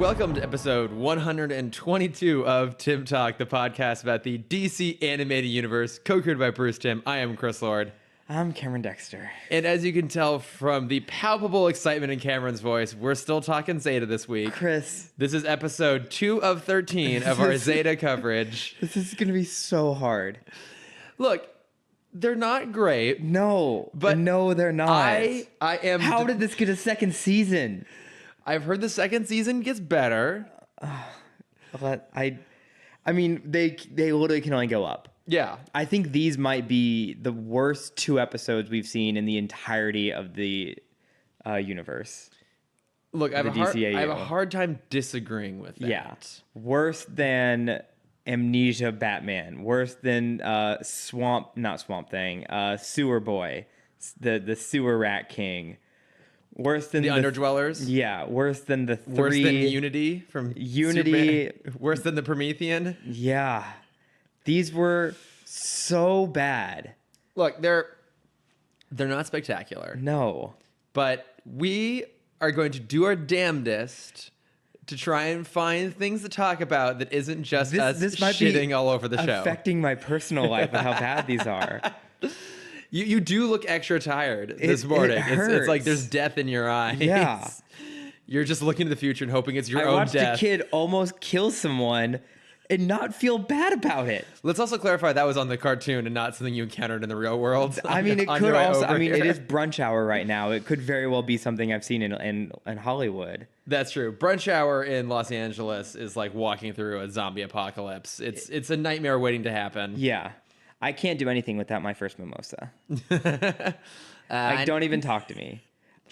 Welcome to episode 122 of Timm Talk, the podcast about the DC animated universe, co-created by Bruce Timm. I am Chris Lord. I'm Cameron Dexter. And as you can tell from the palpable excitement in Cameron's voice, we're still talking Zeta this week. Chris. This is episode 2 of 13 of our Zeta coverage. This is going to be so hard. Look, they're not great. No. But no, they're not. I am... How did this get a second season? I've heard the second season gets better. I mean, they literally can only go up. Yeah. I think these might be the worst 2 episodes we've seen in the entirety of the universe. Look, I have a hard time disagreeing with that. Yeah. Worse than Amnesia Batman. Worse than Sewer Boy. The Sewer Rat King. Worse than the Underdwellers? Yeah. Worse than the 3. Worse than Unity from Unity. Superman. Worse than the Promethean? Yeah. These were so bad. Look, they're not spectacular. No. But we are going to do our damnedest to try and find things to talk about that isn't just us shitting all over the show. Affecting my personal life with how bad these are. You do look extra tired this morning. It's like there's death in your eyes. Yeah. You're just looking to the future and hoping it's your own death. I watched a kid almost kill someone and not feel bad about it. Let's also clarify that was on the cartoon and not something you encountered in the real world. I mean, it could also. I mean, it is brunch hour right now. It could very well be something I've seen in Hollywood. That's true. Brunch hour in Los Angeles is like walking through a zombie apocalypse. It's a nightmare waiting to happen. Yeah, I can't do anything without my first mimosa. Like, don't even talk to me.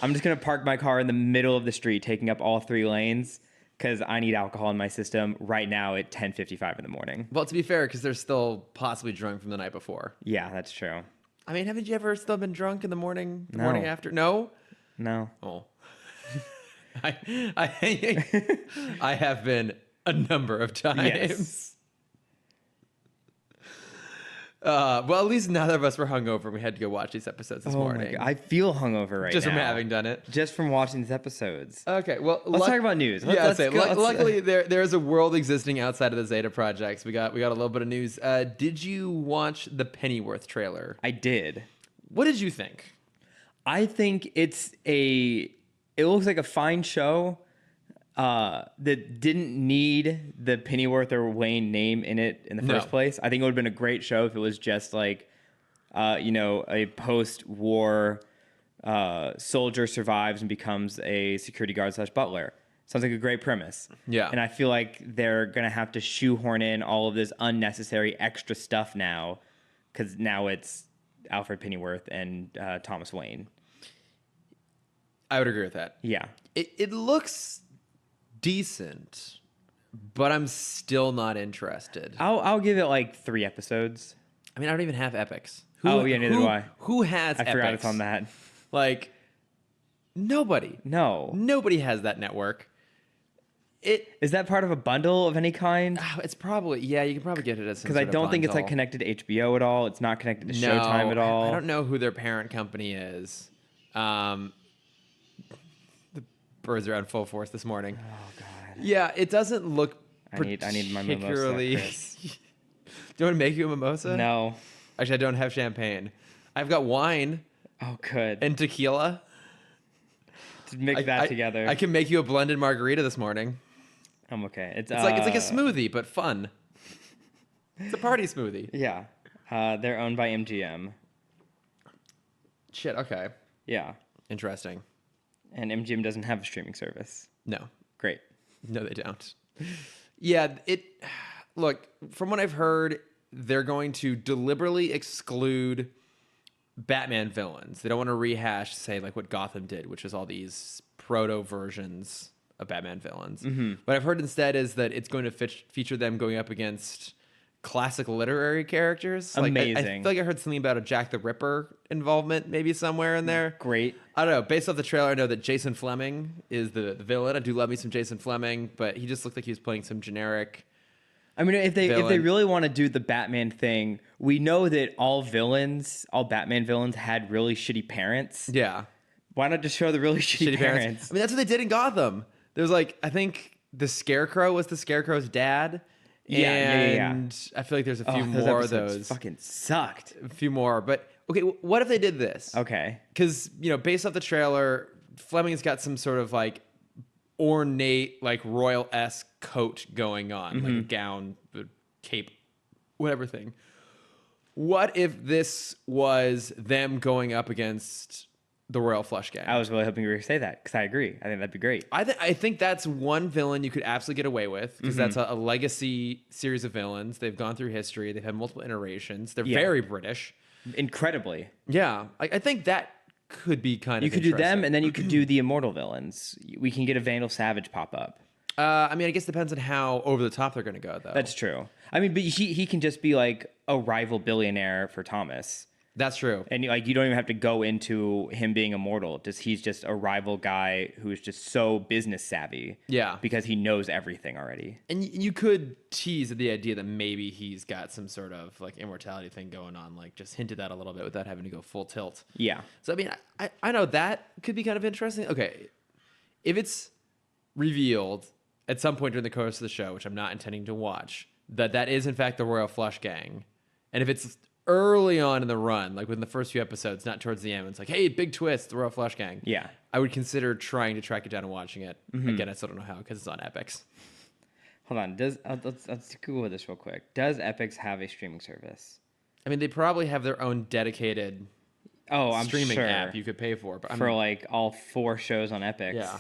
I'm just gonna park my car in the middle of the street, taking up all 3 lanes. Because I need alcohol in my system right now at 10:55 in the morning. Well, to be fair, because they're still possibly drunk from the night before. Yeah, that's true. I mean, haven't you ever still been drunk in the morning? No. Morning after? No? No. Oh. I have been a number of times. Yes. Well, at least neither of us were hungover and we had to go watch these episodes this morning. My God. I feel hungover right just now. Just from having done it. Just from watching these episodes. Okay, well... Let's talk about news. Luckily, there is a world existing outside of the Zeta Project. We got a little bit of news. Did you watch the Pennyworth trailer? I did. What did you think? I think it looks like a fine show that didn't need the Pennyworth or Wayne name in it in the first place. I think it would have been a great show if it was just like, a post-war soldier survives and becomes a security guard / butler. Sounds like a great premise. Yeah. And I feel like they're going to have to shoehorn in all of this unnecessary extra stuff now because now it's Alfred Pennyworth and Thomas Wayne. I would agree with that. Yeah. It looks decent, but I'm still not interested. I'll give it like 3 episodes. I mean, I don't even have Epics. Neither do I. Who has Epics? I forgot it's on that. Like, nobody. No. Nobody has that network. Is that part of a bundle of any kind? It's probably, yeah, you can probably get it as some because I don't think it's like connected to HBO at all. It's not connected to Showtime at all. I don't know who their parent company is. The birds are on full force this morning. Oh God. Yeah, it doesn't look I need my mimosa, Chris. Do you want to make you a mimosa? No. Actually, I don't have champagne. I've got wine. Oh, good. And tequila. To mix that together. I can make you a blended margarita this morning. I'm okay. It's like a smoothie, but fun. It's a party smoothie. Yeah. They're owned by MGM. Shit, okay. Yeah. Interesting. And MGM doesn't have a streaming service. No. Great. No, they don't. Yeah, look, from what I've heard, they're going to deliberately exclude Batman villains. They don't want to rehash, say, like what Gotham did, which is all these proto versions of Batman villains. Mm-hmm. What I've heard instead is that it's going to feature them going up against classic literary characters. Amazing. I feel like I heard something about a Jack the Ripper involvement maybe somewhere in there. Great. I don't know. Based off the trailer, I know that Jason Fleming is the villain. I do love me some Jason Fleming, but he just looked like he was playing some generic I mean, if they really want to do the Batman thing, we know that all Batman villains had really shitty parents. Yeah. Why not just show the really shitty parents? I mean, that's what they did in Gotham. There was like, I think the Scarecrow was the Scarecrow's dad. Yeah. And I feel like there's a few Those more of episodes those. fucking sucked. A few more. But, okay, what if they did this? Okay. Because, based off the trailer, Fleming's got some sort of, like, ornate, like, royal-esque coat going on. Like a gown, a cape, whatever thing. What if this was them going up against the Royal Flush Gang? I was really hoping you were going to say that because I agree. I think that'd be great. I think that's one villain you could absolutely get away with because that's a legacy series of villains. They've gone through history. They've had multiple iterations. They're very British. Incredibly. Yeah. I think that could be kind of You could do them, and then you could do the immortal villains. We can get a Vandal Savage pop up. I guess it depends on how over the top they're going to go, though. That's true. But he can just be like a rival billionaire for Thomas. That's true. And like you don't even have to go into him being immortal. He's just a rival guy who's just so business savvy. Yeah. Because he knows everything already. And you could tease at the idea that maybe he's got some sort of like immortality thing going on, like just hint at that a little bit without having to go full tilt. Yeah. So, I know that could be kind of interesting. Okay. If it's revealed at some point during the course of the show, which I'm not intending to watch, that is in fact the Royal Flush Gang. And if it's early on in the run, like within the first few episodes, not towards the end, it's like, hey, big twist, the Royal Flush Gang. Yeah. I would consider trying to track it down and watching it. Again, I still don't know how because it's on Epix. Hold on. Let's Google this real quick. Does Epix have a streaming service? They probably have their own dedicated I'm streaming sure. app you could pay for. But For like all 4 shows on Epix. Yeah.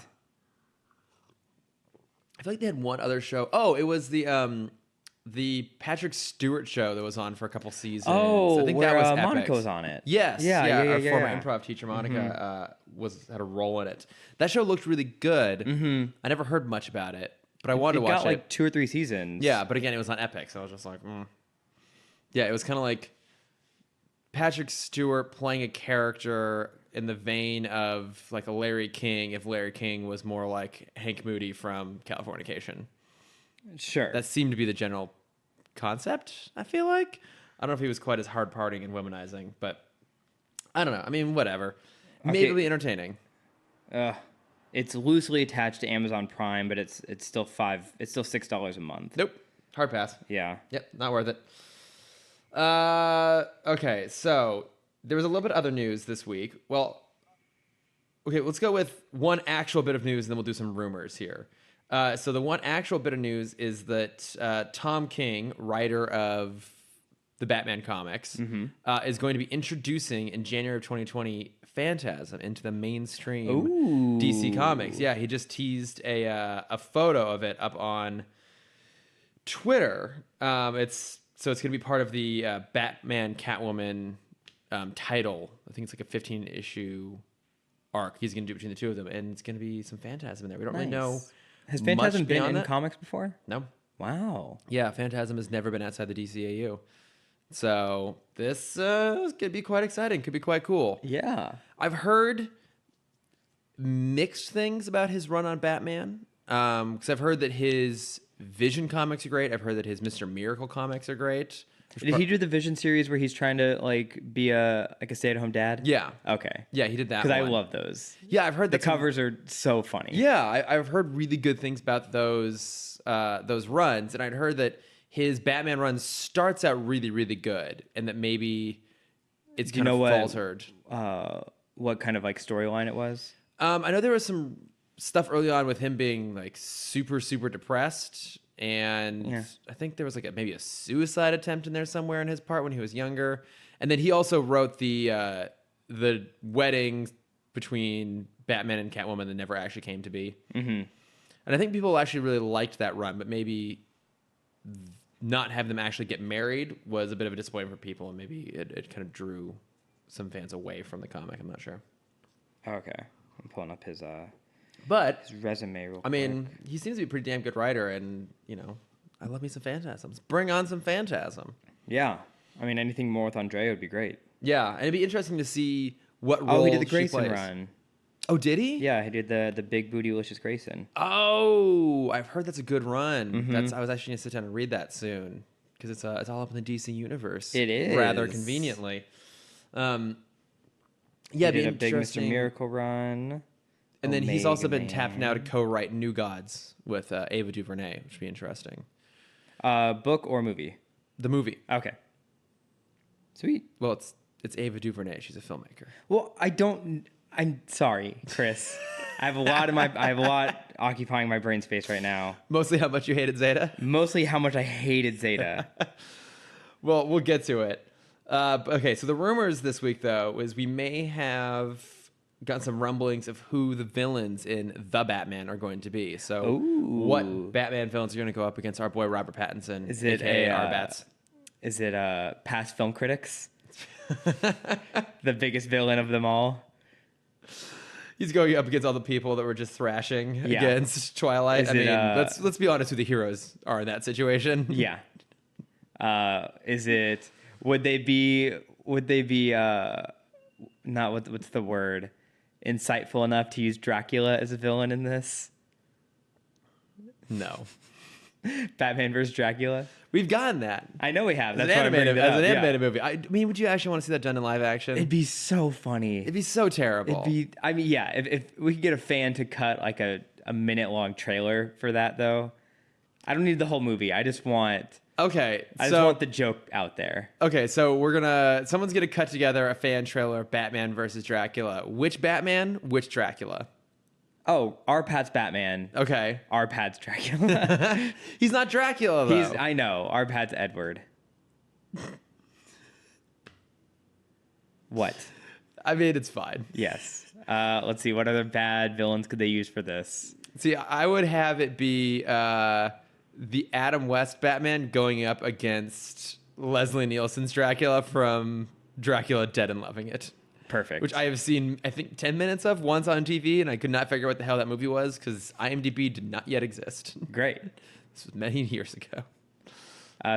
I feel like they had one other show. Oh, it was the Patrick Stewart show that was on for a couple seasons. Oh, I think where that was Epix. Monica's on it. Yes. Yeah. Our former improv teacher Monica had a role in it. That show looked really good. I never heard much about it, but I wanted to watch it. It got like 2 or 3 seasons. Yeah, but again, it was on Epix, so I was just like, Yeah, it was kind of like Patrick Stewart playing a character in the vein of like a Larry King, if Larry King was more like Hank Moody from Californication. Sure. That seemed to be the general concept, I feel like. I don't know if he was quite as hard partying and womanizing, but I don't know. Whatever. Maybe it'll be entertaining. It's loosely attached to Amazon Prime, but it's still $6 a month. Nope. Hard pass. Yeah. Yep, not worth it. Okay, so there was a little bit of other news this week. Well, okay, let's go with one actual bit of news, and then we'll do some rumors here. So the one actual bit of news is that Tom King, writer of the Batman comics, is going to be introducing in January of 2020 Phantasm into the mainstream DC Comics. Yeah, he just teased a photo of it up on Twitter. It's going to be part of the Batman Catwoman title. I think it's like a 15-issue arc he's going to do between the two of them, and it's going to be some Phantasm in there. We don't really know. Has Phantasm been in that. comics before? No. Wow. Yeah, Phantasm has never been outside the DCAU. So this could be quite exciting. Could be quite cool. Yeah. I've heard mixed things about his run on Batman. Because I've heard that his Vision comics are great. I've heard that his Mr. Miracle comics are great. Did he do the Vision series where he's trying to like be a stay-at-home dad? Yeah. Okay. Yeah, he did that. Because I love those. Yeah, I've heard the covers are so funny. Yeah, I've heard really good things about those runs, and I'd heard that his Batman run starts out really, really good, and that maybe it's kind of faltered. What kind of like storyline it was? I know there was some stuff early on with him being like super, super depressed. And I think there was like maybe a suicide attempt in there somewhere in his part when he was younger. And then he also wrote the wedding between Batman and Catwoman that never actually came to be. Mm-hmm. And I think people actually really liked that run, but maybe not have them actually get married was a bit of a disappointment for people, and maybe it kind of drew some fans away from the comic. I'm not sure. Okay, I'm pulling up his resume real quick. He seems to be a pretty damn good writer, and I love me some Phantasms. Bring on some Phantasm. Yeah, anything more with Andrea would be great. Yeah, and it'd be interesting to see what role he did the she Grayson plays. run. Oh, did he? Yeah, he did the big bootylicious Grayson. Oh, I've heard that's a good run. Mm-hmm. I was actually gonna sit down and read that soon because it's all up in the DC universe. It is rather conveniently. Yeah, he did a big Mr. Miracle run. And then he's also been Omega tapped now to Man. co-write New Gods with Ava DuVernay, which would be interesting. Book or movie? The movie. Okay. Sweet. Well, it's Ava DuVernay. She's a filmmaker. Well, I'm sorry, Chris. I have a lot occupying my brain space right now. Mostly how much you hated Zeta. Mostly how much I hated Zeta. Well, we'll get to it. Okay, so the rumors this week, though, is we may have gotten some rumblings of who the villains in The Batman are going to be. So Ooh. what Batman villains are going to go up against our boy Robert Pattinson, Is it aka a, our Bats? Is it past film critics? The biggest villain of them all? He's going up against all the people that were just thrashing Yeah. against Twilight. Is I it, mean, let's be honest who the heroes are in that situation. Yeah. Is it? Would they be? Not what's the word? Insightful enough to use Dracula as a villain in this? No. Batman versus Dracula. We've gotten that. I know we have. As That's an why I'm bringing animated, it as up. an Yeah. animated movie. I mean, would you actually want to see that done in live action? It'd be so funny. It'd be so terrible. I mean, yeah. If we could get a fan to cut like a minute long trailer for that, though, I don't need the whole movie. I just want the joke out there. Okay, so someone's gonna cut together a fan trailer of Batman versus Dracula. Which Batman? Which Dracula? Oh, our Pat's Batman. Okay. Our Pat's Dracula. He's not Dracula though. I know. Our Pat's Edward. What? I mean, it's fine. Yes. Let's see. What other bad villains could they use for this? See, I would have it be the Adam West Batman going up against Leslie Nielsen's Dracula from Dracula Dead and Loving It. Perfect. Which I have seen, I think, 10 minutes of once on TV, and I could not figure out what the hell that movie was because IMDb did not yet exist. Great. This was many years ago.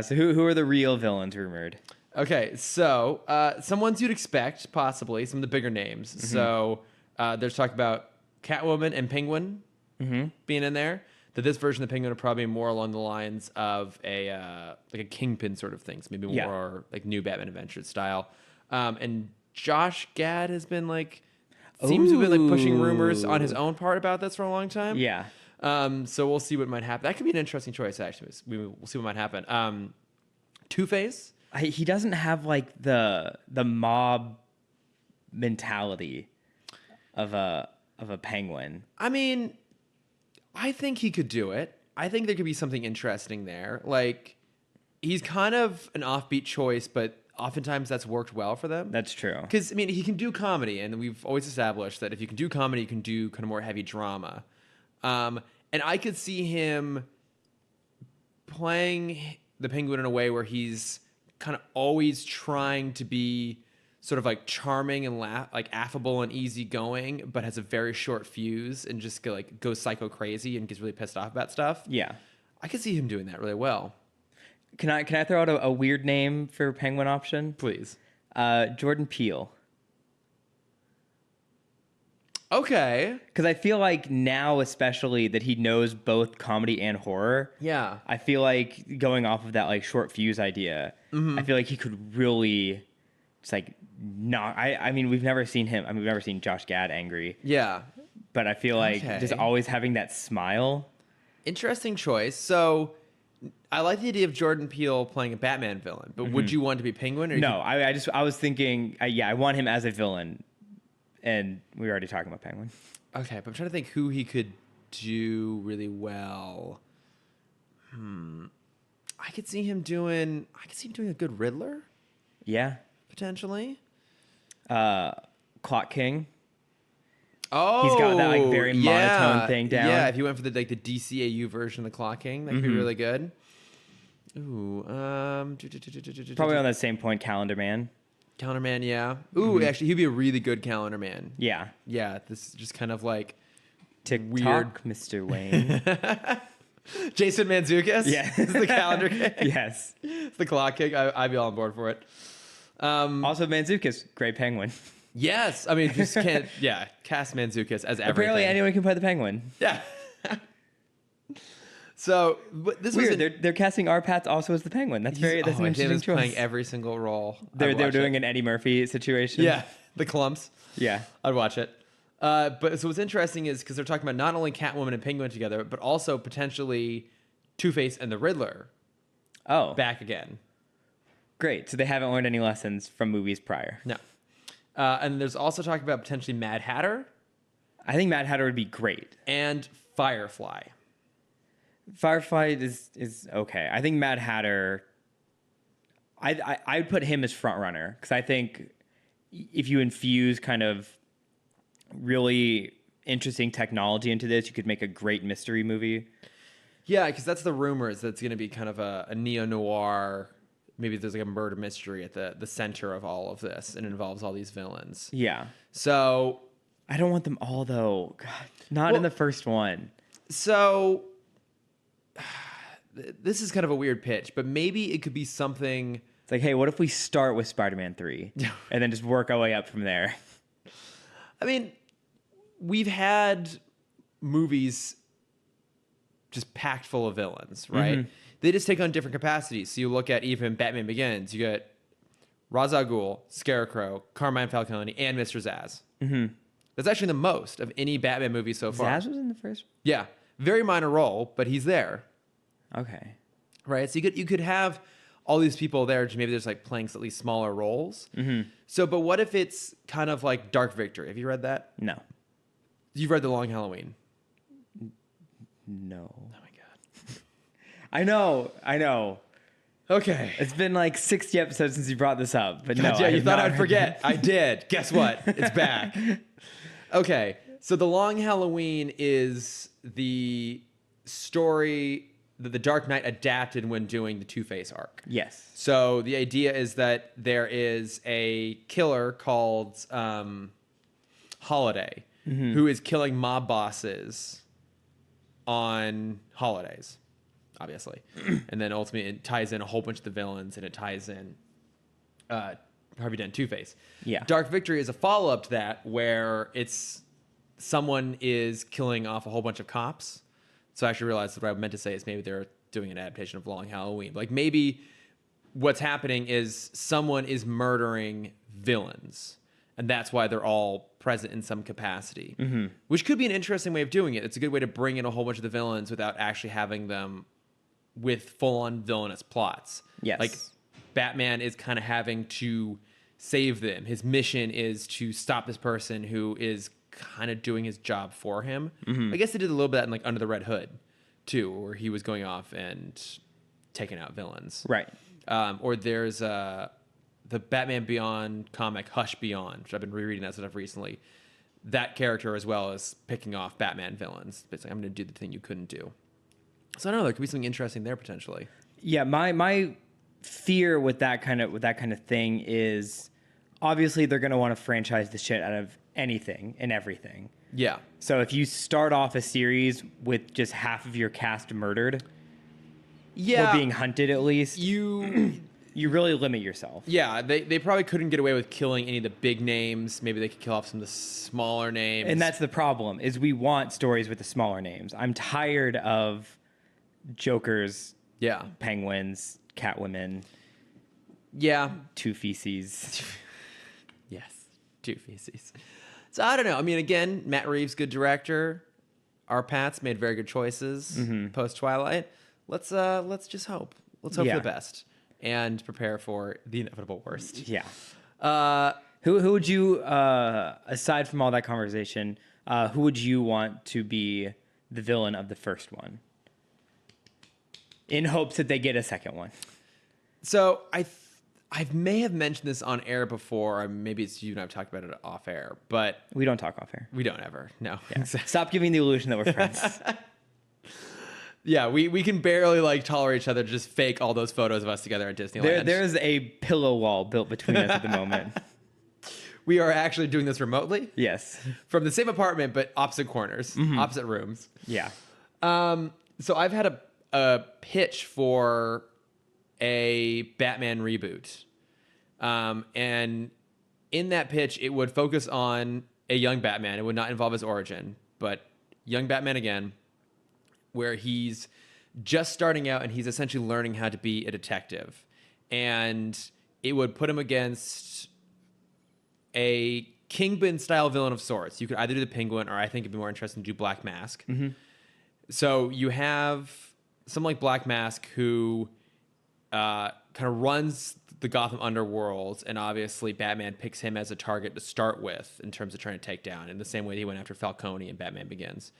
So who are the real villains rumored? Okay, so some ones you'd expect, possibly, some of the bigger names. Mm-hmm. So there's talk about Catwoman and Penguin being in there. That this version of the Penguin are probably more along the lines of a Kingpin sort of things, maybe more like new Batman Adventures style. And Josh Gad has been seems to have been pushing rumors on his own part about this for a long time. Yeah. So we'll see what might happen. That could be an interesting choice, actually. We'll see what might happen. Two-Face. He doesn't have the mob mentality of a penguin. I mean, I think he could do it. I think there could be something interesting there. He's kind of an offbeat choice, but oftentimes that's worked well for them. That's true. Because, I mean, he can do comedy, and we've always established that if you can do comedy, you can do kind of more heavy drama. And I could see him playing the Penguin in a way where he's kind of always trying to be sort of charming and affable and easygoing, but has a very short fuse and just goes psycho crazy and gets really pissed off about stuff. Yeah. I could see him doing that really well. Can I throw out a weird name for penguin option? Please. Jordan Peele. Okay. Because I feel like now, especially that he knows both comedy and horror. Yeah. I feel like going off of that short fuse idea, I feel like he could really just not. I mean, we've never seen him. I mean, we've never seen Josh Gad angry. Yeah. But I feel like Okay. just always having that smile. Interesting choice. So I like the idea of Jordan Peele playing a Batman villain, but would you want to be Penguin? Or No, I was thinking, I want him as a villain. And we were already talking about Penguin. Okay, but I'm trying to think who he could do really well. I could see him doing a good Riddler, Yeah. potentially. Clock King. Oh, He's got that very monotone thing down. Yeah, if you went for the DCAU version of the Clock King, that could be really good. Ooh, Probably on that same point, Calendar Man. Calendar Man, yeah. Ooh, actually, he'd be a really good Calendar Man. Yeah. Yeah, this is just kind of TikTok, weird. Mr. Wayne. Jason Mantzoukas? Yeah. Is the Calendar King? Yes. It's the Clock King. I'd be all on board for it. Also, Mantzoukas, great penguin. Yes. I mean, just can't, cast Mantzoukas as everything. Apparently, anyone can play the penguin. Yeah. So, but this Weird. was They're casting our Pats also as the penguin. That's an interesting choice. playing every single role. They're doing an Eddie Murphy situation. Yeah, the clumps. Yeah. I'd watch it. But so what's interesting is because they're talking about not only Catwoman and Penguin together, but also potentially Two-Face and the Riddler Oh, back again. great. So they haven't learned any lessons from movies prior. No. And there's also talk about potentially Mad Hatter I think Mad Hatter would be great. and Firefly. Firefly is okay. I think Mad Hatter. I'd put him as front runner because I think if you infuse kind of really interesting technology into this, you could make a great mystery movie. Yeah, because that's the rumors that it's going to be kind of a neo-noir. Maybe there's like a murder mystery at the center of all of this, and it involves all these villains. Yeah. So I don't want them all though. God, not in the first one. So this is kind of a weird pitch, but maybe it could be something. It's like, hey, what if we start with Spider-Man 3 and then just work our way up from there? I mean, we've had movies just packed full of villains, right? Mm-hmm. They just take on different capacities. So you look at even Batman Begins, you get Ra's al Ghul, Scarecrow, Carmine Falcone, and Mr. Zsasz. Mm-hmm. That's actually the most of any Batman movie so far. Zsasz was in the first. Yeah, very minor role, but he's there, Okay. right? So you could have all these people there, maybe there's like playing slightly smaller roles. Mm-hmm. So, but what if it's kind of like Dark Victory? Have you read that? No. You've read The Long Halloween. No. Oh my god. I know. Okay. It's been like 60 episodes since you brought this up, but no. Yeah, I you have thought not I'd heard forget. that. I did. Guess what? It's back. Okay. So The Long Halloween is the story that the Dark Knight adapted when doing the Two-Face arc. Yes. So the idea is that there is a killer called Holiday who is killing mob bosses on holidays, obviously. And then ultimately it ties in a whole bunch of the villains, and it ties in Harvey Dent, Two-Face. Yeah. Dark Victory is a follow-up to that where it's someone is killing off a whole bunch of cops. So I actually realized that what I meant to say is maybe they're doing an adaptation of Long Halloween. Like maybe what's happening is someone is murdering villains, and that's why they're all present in some capacity, which could be an interesting way of doing it. It's a good way to bring in a whole bunch of the villains without actually having them with full-on villainous plots. Yes. Like Batman is kind of having to save them. His mission is to stop this person who is kind of doing his job for him. I guess they did a little bit of that in like Under the Red Hood too, where he was going off and taking out villains. Right. Or there's the Batman Beyond comic Hush Beyond, which I've been rereading that stuff recently. That character as well as picking off Batman villains. It's like, I'm going to do the thing you couldn't do. So I don't know. There could be something interesting there potentially. Yeah, my fear with that kind of thing is obviously they're going to want to franchise the shit out of anything and everything. Yeah. So if you start off a series with just half of your cast murdered, or being hunted at least, you really limit yourself. Yeah, they probably couldn't get away with killing any of the big names. Maybe they could kill off some of the smaller names. And that's the problem, is we want stories with the smaller names. I'm tired of Jokers, yeah, Penguins, Catwomen, yeah, Two-Feces. yes, Two-Feces. So I don't know. I mean, again, Matt Reeves, good director. Our Pats made very good choices post Twilight. Let's just hope. Let's hope for the best and prepare for the inevitable worst. Yeah. Who would you, aside from all that conversation, who would you want to be the villain of the first one? In hopes that they get a second one. So I may have mentioned this on air before, or maybe it's you and I've talked about it off air, but We don't talk off air. we don't ever. No. Yeah. Stop giving the illusion that we're friends. Yeah, we can barely like tolerate each other to just fake all those photos of us together at Disneyland. There's a pillow wall built between us at the moment. We are actually doing this remotely Yes. from the same apartment, but opposite corners, opposite rooms. Yeah. So I've had a pitch for a Batman reboot. And in that pitch, it would focus on a young Batman. It would not involve his origin, but young Batman again, where he's just starting out and he's essentially learning how to be a detective. And it would put him against a Kingpin style villain of sorts. You could either do the Penguin, or I think it'd be more interesting to do Black Mask. So you have someone like Black Mask who kind of runs the Gotham underworld, and obviously Batman picks him as a target to start with in terms of trying to take down, in the same way he went after Falcone in Batman Begins.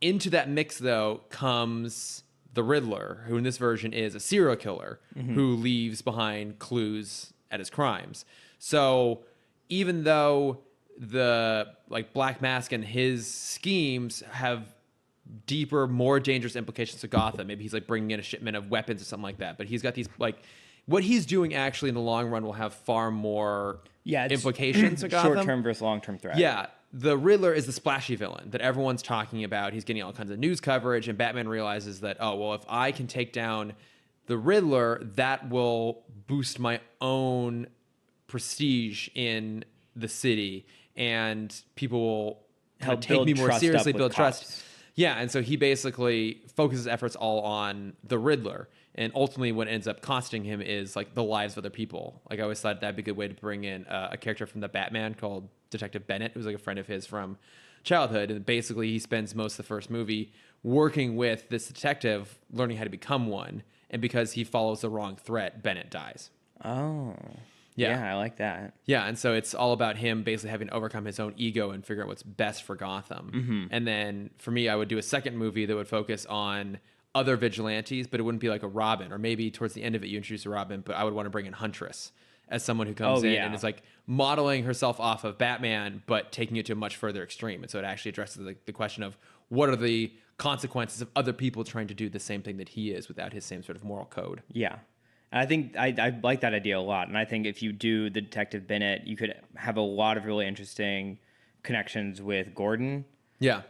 Into that mix, though, comes the Riddler, who in this version is a serial killer who leaves behind clues at his crimes. So even though the Black Mask and his schemes have deeper, more dangerous implications to Gotham, maybe he's bringing in a shipment of weapons or something like that, but he's got these what he's doing actually in the long run will have far more implications to Gotham. Short-term versus long-term threat. Yeah. The Riddler is the splashy villain that everyone's talking about. He's getting all kinds of news coverage, and Batman realizes that, oh, well, if I can take down the Riddler, that will boost my own prestige in the city, and people will Help take me more seriously, build cops. trust. Yeah, and so he basically focuses efforts all on the Riddler. And ultimately, what ends up costing him is the lives of other people. I always thought that'd be a good way to bring in a character from the Batman called Detective Bennett, who's a friend of his from childhood. And basically, he spends most of the first movie working with this detective, learning how to become one. And because he follows the wrong threat, Bennett dies. Oh. Yeah, I like that. Yeah, and so it's all about him basically having to overcome his own ego and figure out what's best for Gotham. And then for me, I would do a second movie that would focus on other vigilantes, but it wouldn't be like a Robin, or maybe towards the end of it you introduce a Robin, but I would want to bring in Huntress as someone who comes in and is modeling herself off of Batman, but taking it to a much further extreme. And so it actually addresses the question of what are the consequences of other people trying to do the same thing that he is without his same sort of moral code. Yeah. And I think I like that idea a lot. And I think if you do the Detective Bennett, you could have a lot of really interesting connections with Gordon. Yeah.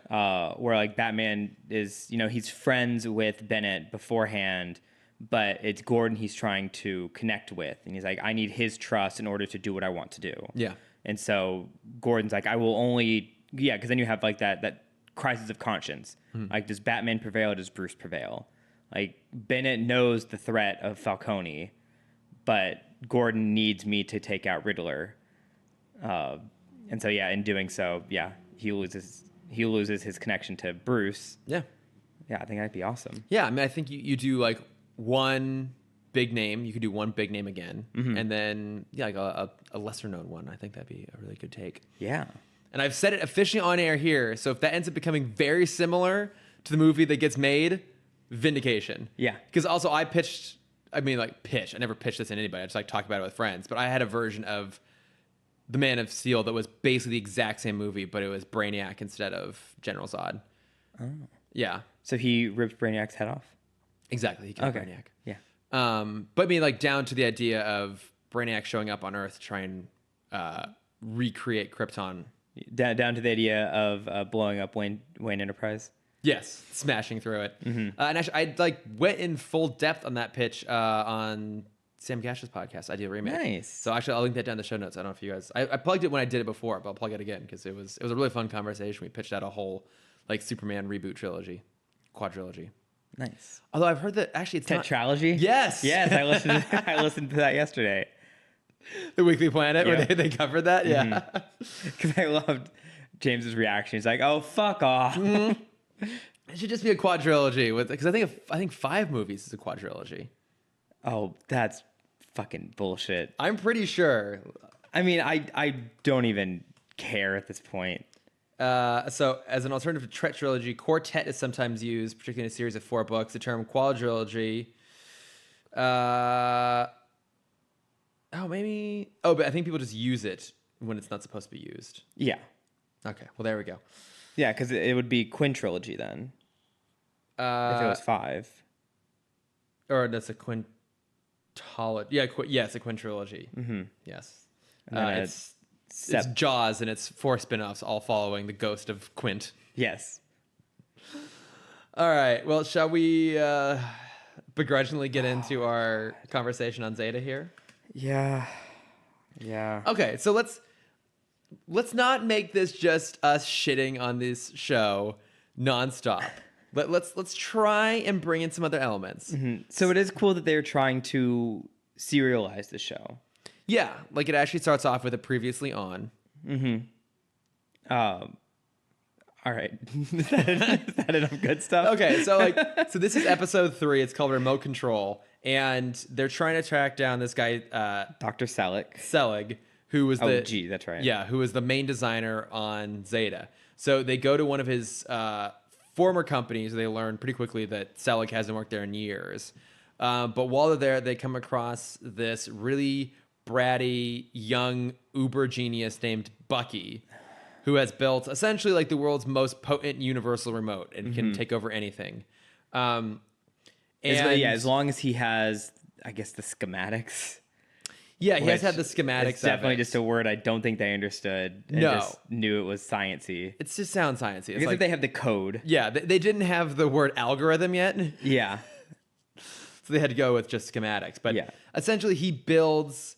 Where Batman is, he's friends with Bennett beforehand, but it's Gordon he's trying to connect with. And he's I need his trust in order to do what I want to do. Yeah. And so Gordon's I will only, because then you have that crisis of conscience. Does Batman prevail or does Bruce prevail? Bennett knows the threat of Falcone, but Gordon needs me to take out Riddler. And so, in doing so, he loses his connection to Bruce. Yeah. Yeah, I think that'd be awesome. Yeah, I mean, I think you do one big name. You could do one big name again, and then a lesser known one. I think that'd be a really good take. Yeah. And I've said it officially on air here. So if that ends up becoming very similar to the movie that gets made, vindication. Yeah. Because also I never pitched this in anybody. I just talked about it with friends. But I had a version of The Man of Steel that was basically the exact same movie, but it was Brainiac instead of General Zod. Oh. Yeah. So he ripped Brainiac's head off? Exactly. He killed Brainiac. Yeah. But I mean, down to the idea of Brainiac showing up on Earth to try and recreate Krypton. Down to the idea of blowing up Wayne Enterprise. Yes, smashing through it. And actually, I went in full depth on that pitch on Sam Gash's podcast, Ideal Remake. Nice. So actually, I'll link that down in the show notes. I don't know if you guys... I plugged it when I did it before, but I'll plug it again because it was a really fun conversation. We pitched out a whole Superman reboot trilogy, quadrilogy. Nice. Although I've heard that actually it's Tetralogy? not... Yes. Yes, I listened to that yesterday. The Weekly Planet, where they covered that? Yeah. Because I loved James's reaction. He's like, oh, fuck off. It should just be a quadrilogy because I think 5 movies is a quadrilogy. Oh, that's fucking bullshit. I'm pretty sure. I mean, I don't even care at this point. So, as an alternative to tetralogy, quartet is sometimes used, particularly in a series of 4 books. The term quadrilogy. But I think people just use it when it's not supposed to be used. Yeah. Okay. Well, there we go. Yeah, because it would be quintrilogy then. If it was 5. Or that's a quintology. Yeah, yes, a quintrilogy. Yes. It's Jaws and it's 4 spin-offs all following the ghost of Quint. Yes. All right. Well, shall we begrudgingly get into our conversation on Zeta here? Yeah. Okay, so let's not make this just us shitting on this show nonstop. Let's try and bring in some other elements. So it is cool that they're trying to serialize the show. Yeah, it actually starts off with a previously on, All right. Is that enough good stuff? Okay, so this is episode 3. It's called Remote Control, and they're trying to track down this guy, Dr. Selig, who was that's right. Yeah, who was the main designer on Zeta. So they go to one of his former companies. They learn pretty quickly that Selig hasn't worked there in years. But while they're there, they come across this really bratty, young uber genius named Bucky, who has built essentially like the world's most potent universal remote and can take over anything. As long as he has, I guess, the schematics. Yeah, he has had the schematics. It's definitely just a word I don't think they understood. And just knew it was sciencey. It just sounds sciencey. It's like they have the code. Yeah, they didn't have the word algorithm yet. Yeah. So they had to go with just schematics. But essentially he builds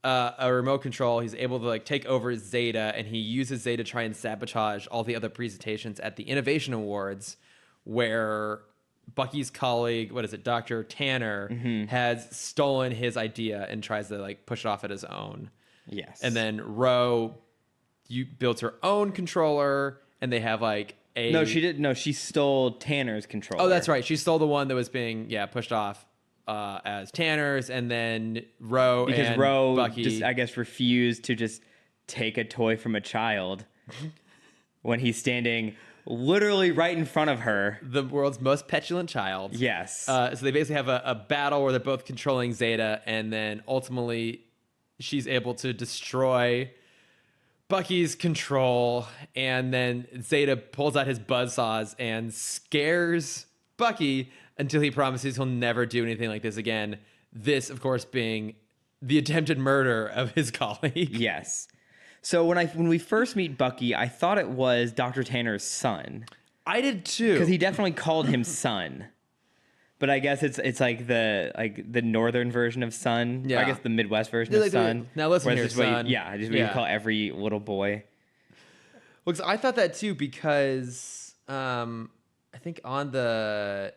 a remote control. He's able to like take over Zeta, and he uses Zeta to try and sabotage all the other presentations at the Innovation Awards, where Bucky's colleague, Dr. Tanner, has stolen his idea and tries to like push it off at his own. Yes. And then Ro built her own controller, and they have like a... No, she didn't. No, she stole Tanner's controller. Oh, that's right. She stole the one that was being pushed off as Tanner's, and then Ro and Bucky just, I guess, refused to just take a toy from a child when he's standing literally right in front of her. The world's most petulant child. Yes. So they basically have a battle where they're both controlling Zeta, and then ultimately she's able to destroy Bucky's control, and then Zeta pulls out his buzzsaws and scares Bucky until he promises he'll never do anything like this again. This, of course, being the attempted murder of his colleague. Yes. So when we first meet Bucky, I thought it was Dr. Tanner's son. I did too, because he definitely called him son. But I guess it's like the northern version of son. Yeah. I guess the Midwest version of son. Now listen here, son. Just what you call every little boy. Well, 'cause I thought that too, because I think on the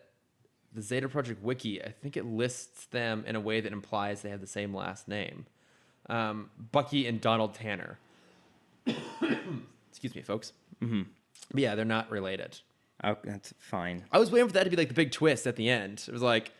Zeta Project wiki, I think it lists them in a way that implies they have the same last name. Bucky and Donald Tanner. Excuse me, folks. Mm-hmm. But yeah, they're not related. Oh, that's fine. I was waiting for that to be like the big twist at the end. It was like,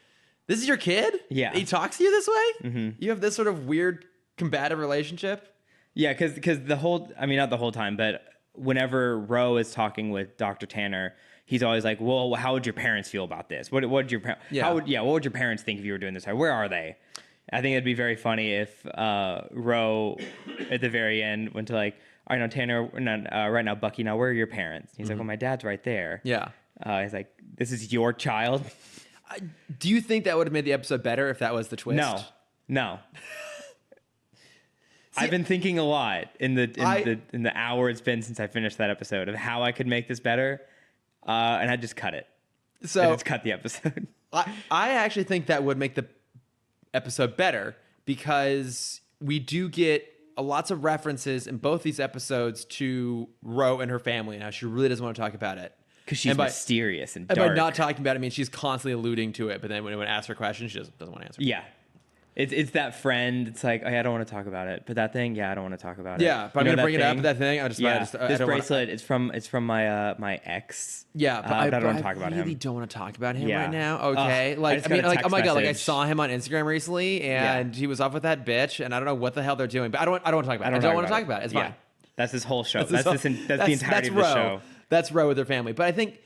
this is your kid? Yeah. He talks to you this way? Mm-hmm. You have this sort of weird combative relationship? Yeah, because the whole, I mean, not the whole time, but whenever Ro is talking with Dr. Tanner, he's always like, well, how would your parents feel about this? What would your what would your parents think if you were doing this? Where are they? I think it'd be very funny if Ro at the very end went to like, all right, now Tanner, right now Bucky, now where are your parents? He's like, well, my dad's right there. Yeah. He's like, this is your child. Do you think that would have made the episode better if that was the twist? No. I've been thinking a lot in the hour it's been since I finished that episode of how I could make this better, and I just cut it. So I just cut the episode. I actually think that would make the episode better, because we do get lots of references in both these episodes to Ro and her family and how she really doesn't want to talk about it. Because she's mysterious and dark. And by not talking about it, I mean she's constantly alluding to it, but then when I ask her questions, she doesn't want to answer. Yeah. It's that friend. It's like, oh, yeah, I don't want to talk about it. But that thing, I don't want to talk about it. Yeah, but I'm going to bring it up. That thing, this bracelet, it's from my ex. Yeah, but I don't want to talk about him. I really don't want to talk about him right now. Okay, oh my god, like I saw him on Instagram recently, and he was off with that bitch, and I don't know what the hell they're doing, but I don't want to talk about it. I don't want to talk about it. It's fine. That's this whole show. That's the entirety of the show. That's Ro with her family. But I think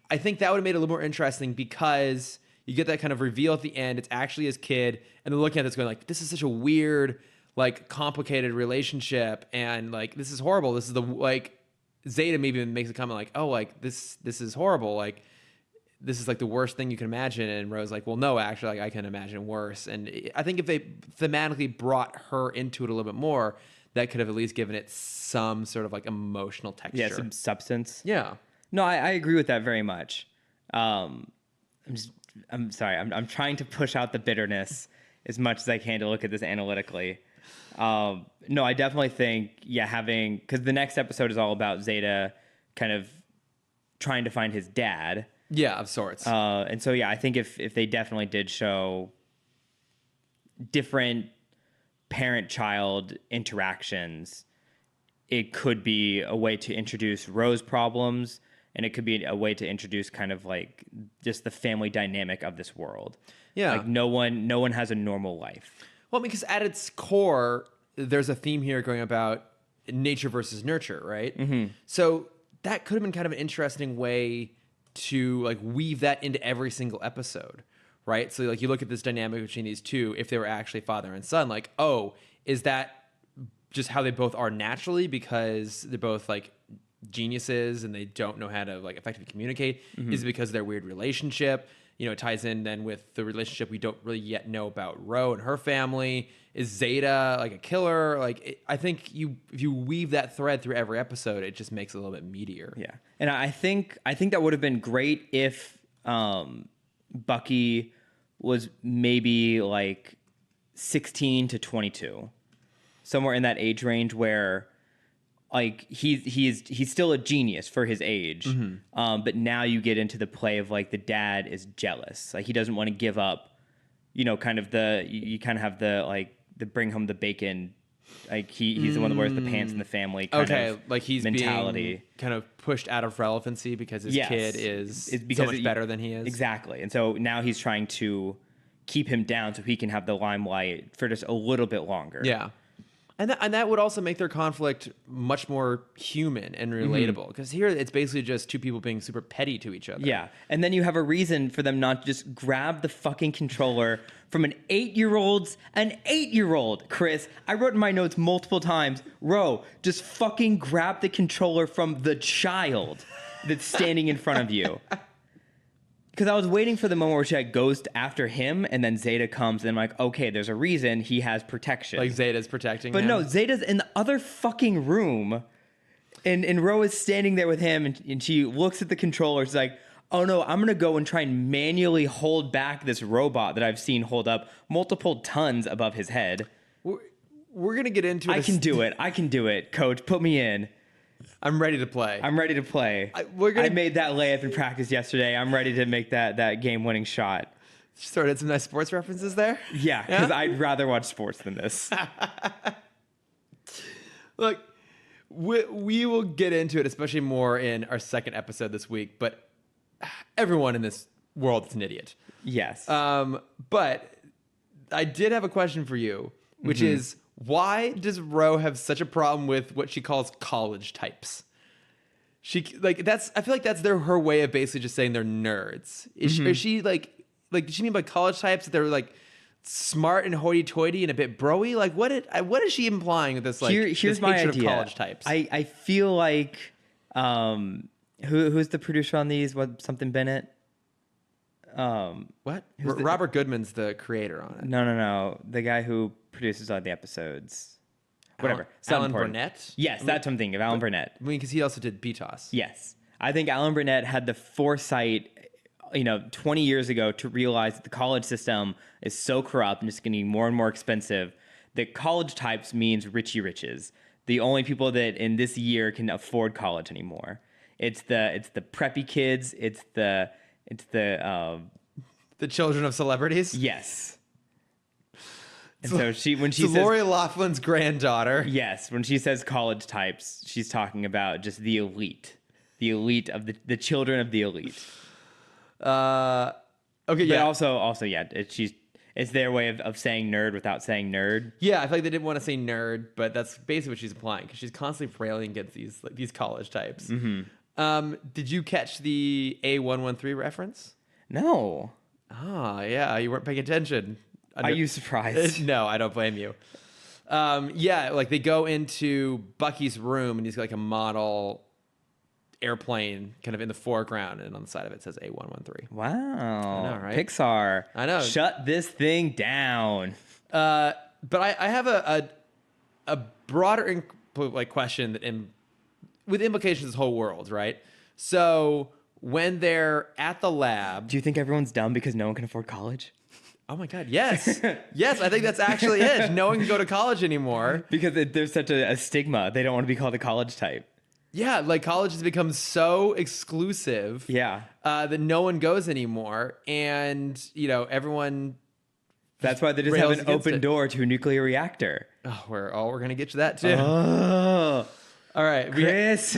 that would have made it a little more interesting, because you get that kind of reveal at the end. It's actually his kid, and they're looking at this going like, this is such a weird, like, complicated relationship, and like, this is horrible. This is the, like, Zeta maybe makes a comment like, oh, like, this is horrible. Like, this is like the worst thing you can imagine. And Ro's like, well, no, actually, like, I can imagine worse. And I think if they thematically brought her into it a little bit more, that could have at least given it some sort of like emotional texture. Yeah, some substance. Yeah. No, I agree with that very much. I'm sorry. I'm trying to push out the bitterness as much as I can to look at this analytically. No, I definitely think, because the next episode is all about Zeta kind of trying to find his dad. Yeah, of sorts. And so, I think if they definitely did show different parent-child interactions it could be a way to introduce Rose problems, and it could be a way to introduce kind of like just the family dynamic of this world. Yeah. Like no one has a normal life. Well, because at its core, there's a theme here going about nature versus nurture, right? Mm-hmm. So that could have been kind of an interesting way to like weave that into every single episode, right? So like you look at this dynamic between these two, if they were actually father and son, like, oh, is that just how they both are naturally because they're both like geniuses and they don't know how to like effectively communicate? Mm-hmm. Is it because of their weird relationship? You know, it ties in then with the relationship we don't really yet know about Ro and her family. Is Zeta like a killer? Like, I think if you weave that thread through every episode, it just makes it a little bit meatier. Yeah, and I think that would have been great if Bucky was maybe like 16 to 22, somewhere in that age range where like he's still a genius for his age, mm-hmm. But now you get into the play of like the dad is jealous, like he doesn't want to give up, you know, kind of you kind of have the like the bring home the bacon, like he's the one that wears the pants in the family kind of like he's mentality being kind of pushed out of relevancy because his kid is because so much better than he is. Exactly, and so now he's trying to keep him down so he can have the limelight for just a little bit longer. Yeah. And that would also make their conflict much more human and relatable. Because here it's basically just two people being super petty to each other. Yeah. And then you have a reason for them not to just grab the fucking controller from an 8-year-old. Chris, I wrote in my notes multiple times, Ro, just fucking grab the controller from the child that's standing in front of you. Because I was waiting for the moment where she like, goes after him, and then Zeta comes, and I'm like, okay, there's a reason he has protection. Like Zeta's protecting him. But no, Zeta's in the other fucking room, and Ro is standing there with him, and she looks at the controller. She's like, oh no, I'm going to go and try and manually hold back this robot that I've seen hold up multiple tons above his head. We're going to get into it. I can do it, coach. Put me in. I'm ready to play. I made that layup in practice yesterday. I'm ready to make that game-winning shot. Started some nice sports references there? Yeah, because I'd rather watch sports than this. Look, we will get into it, especially more in our second episode this week, but everyone in this world is an idiot. Yes. But I did have a question for you, which is, why does Ro have such a problem with what she calls college types? I feel like that's her way of basically just saying they're nerds. Is she like does she mean by college types that they're like smart and hoity-toity and a bit broy? Like what is she implying with this like here's this my hatred idea. of college types? I feel like who's the producer on these? What something Bennett? What? Robert Goodman's the creator on it. No. The guy who produces all the episodes. Whatever. Alan Burnett? Yes, that's what I'm thinking of. Alan Burnett. I mean, because he also did BTOS. Yes. I think Alan Burnett had the foresight, 20 years ago to realize that the college system is so corrupt and just getting more and more expensive that college types means richy riches. The only people that in this year can afford college anymore. It's the preppy kids. It's the children of celebrities. Yes. And so when she says Lori Loughlin's granddaughter. Yes, when she says college types, she's talking about just the elite of the children of the elite. Okay, but yeah. Also, yeah, it's their way of saying nerd without saying nerd. Yeah, I feel like they didn't want to say nerd, but that's basically what she's implying because she's constantly railing against these college types. Mm-hmm. Did you catch the A113 reference? No. Oh, yeah, you weren't paying attention. Are you surprised? No, I don't blame you. Yeah, like they go into Bucky's room and he's got like a model airplane kind of in the foreground, and on the side of it says A113. Wow. I know, right? Pixar. I know. Shut this thing down. But I have a broader question that with implications of this whole world, right? So when they're at the lab, do you think everyone's dumb because no one can afford college? Oh my God, yes. Yes, I think that's actually it. No one can go to college anymore. Because there's such a stigma. They don't want to be called a college type. Yeah, like college has become so exclusive that no one goes anymore. And, everyone... That's why they just have an open door to a nuclear reactor. Oh, we're going to get to that too. Oh. All right, Chris.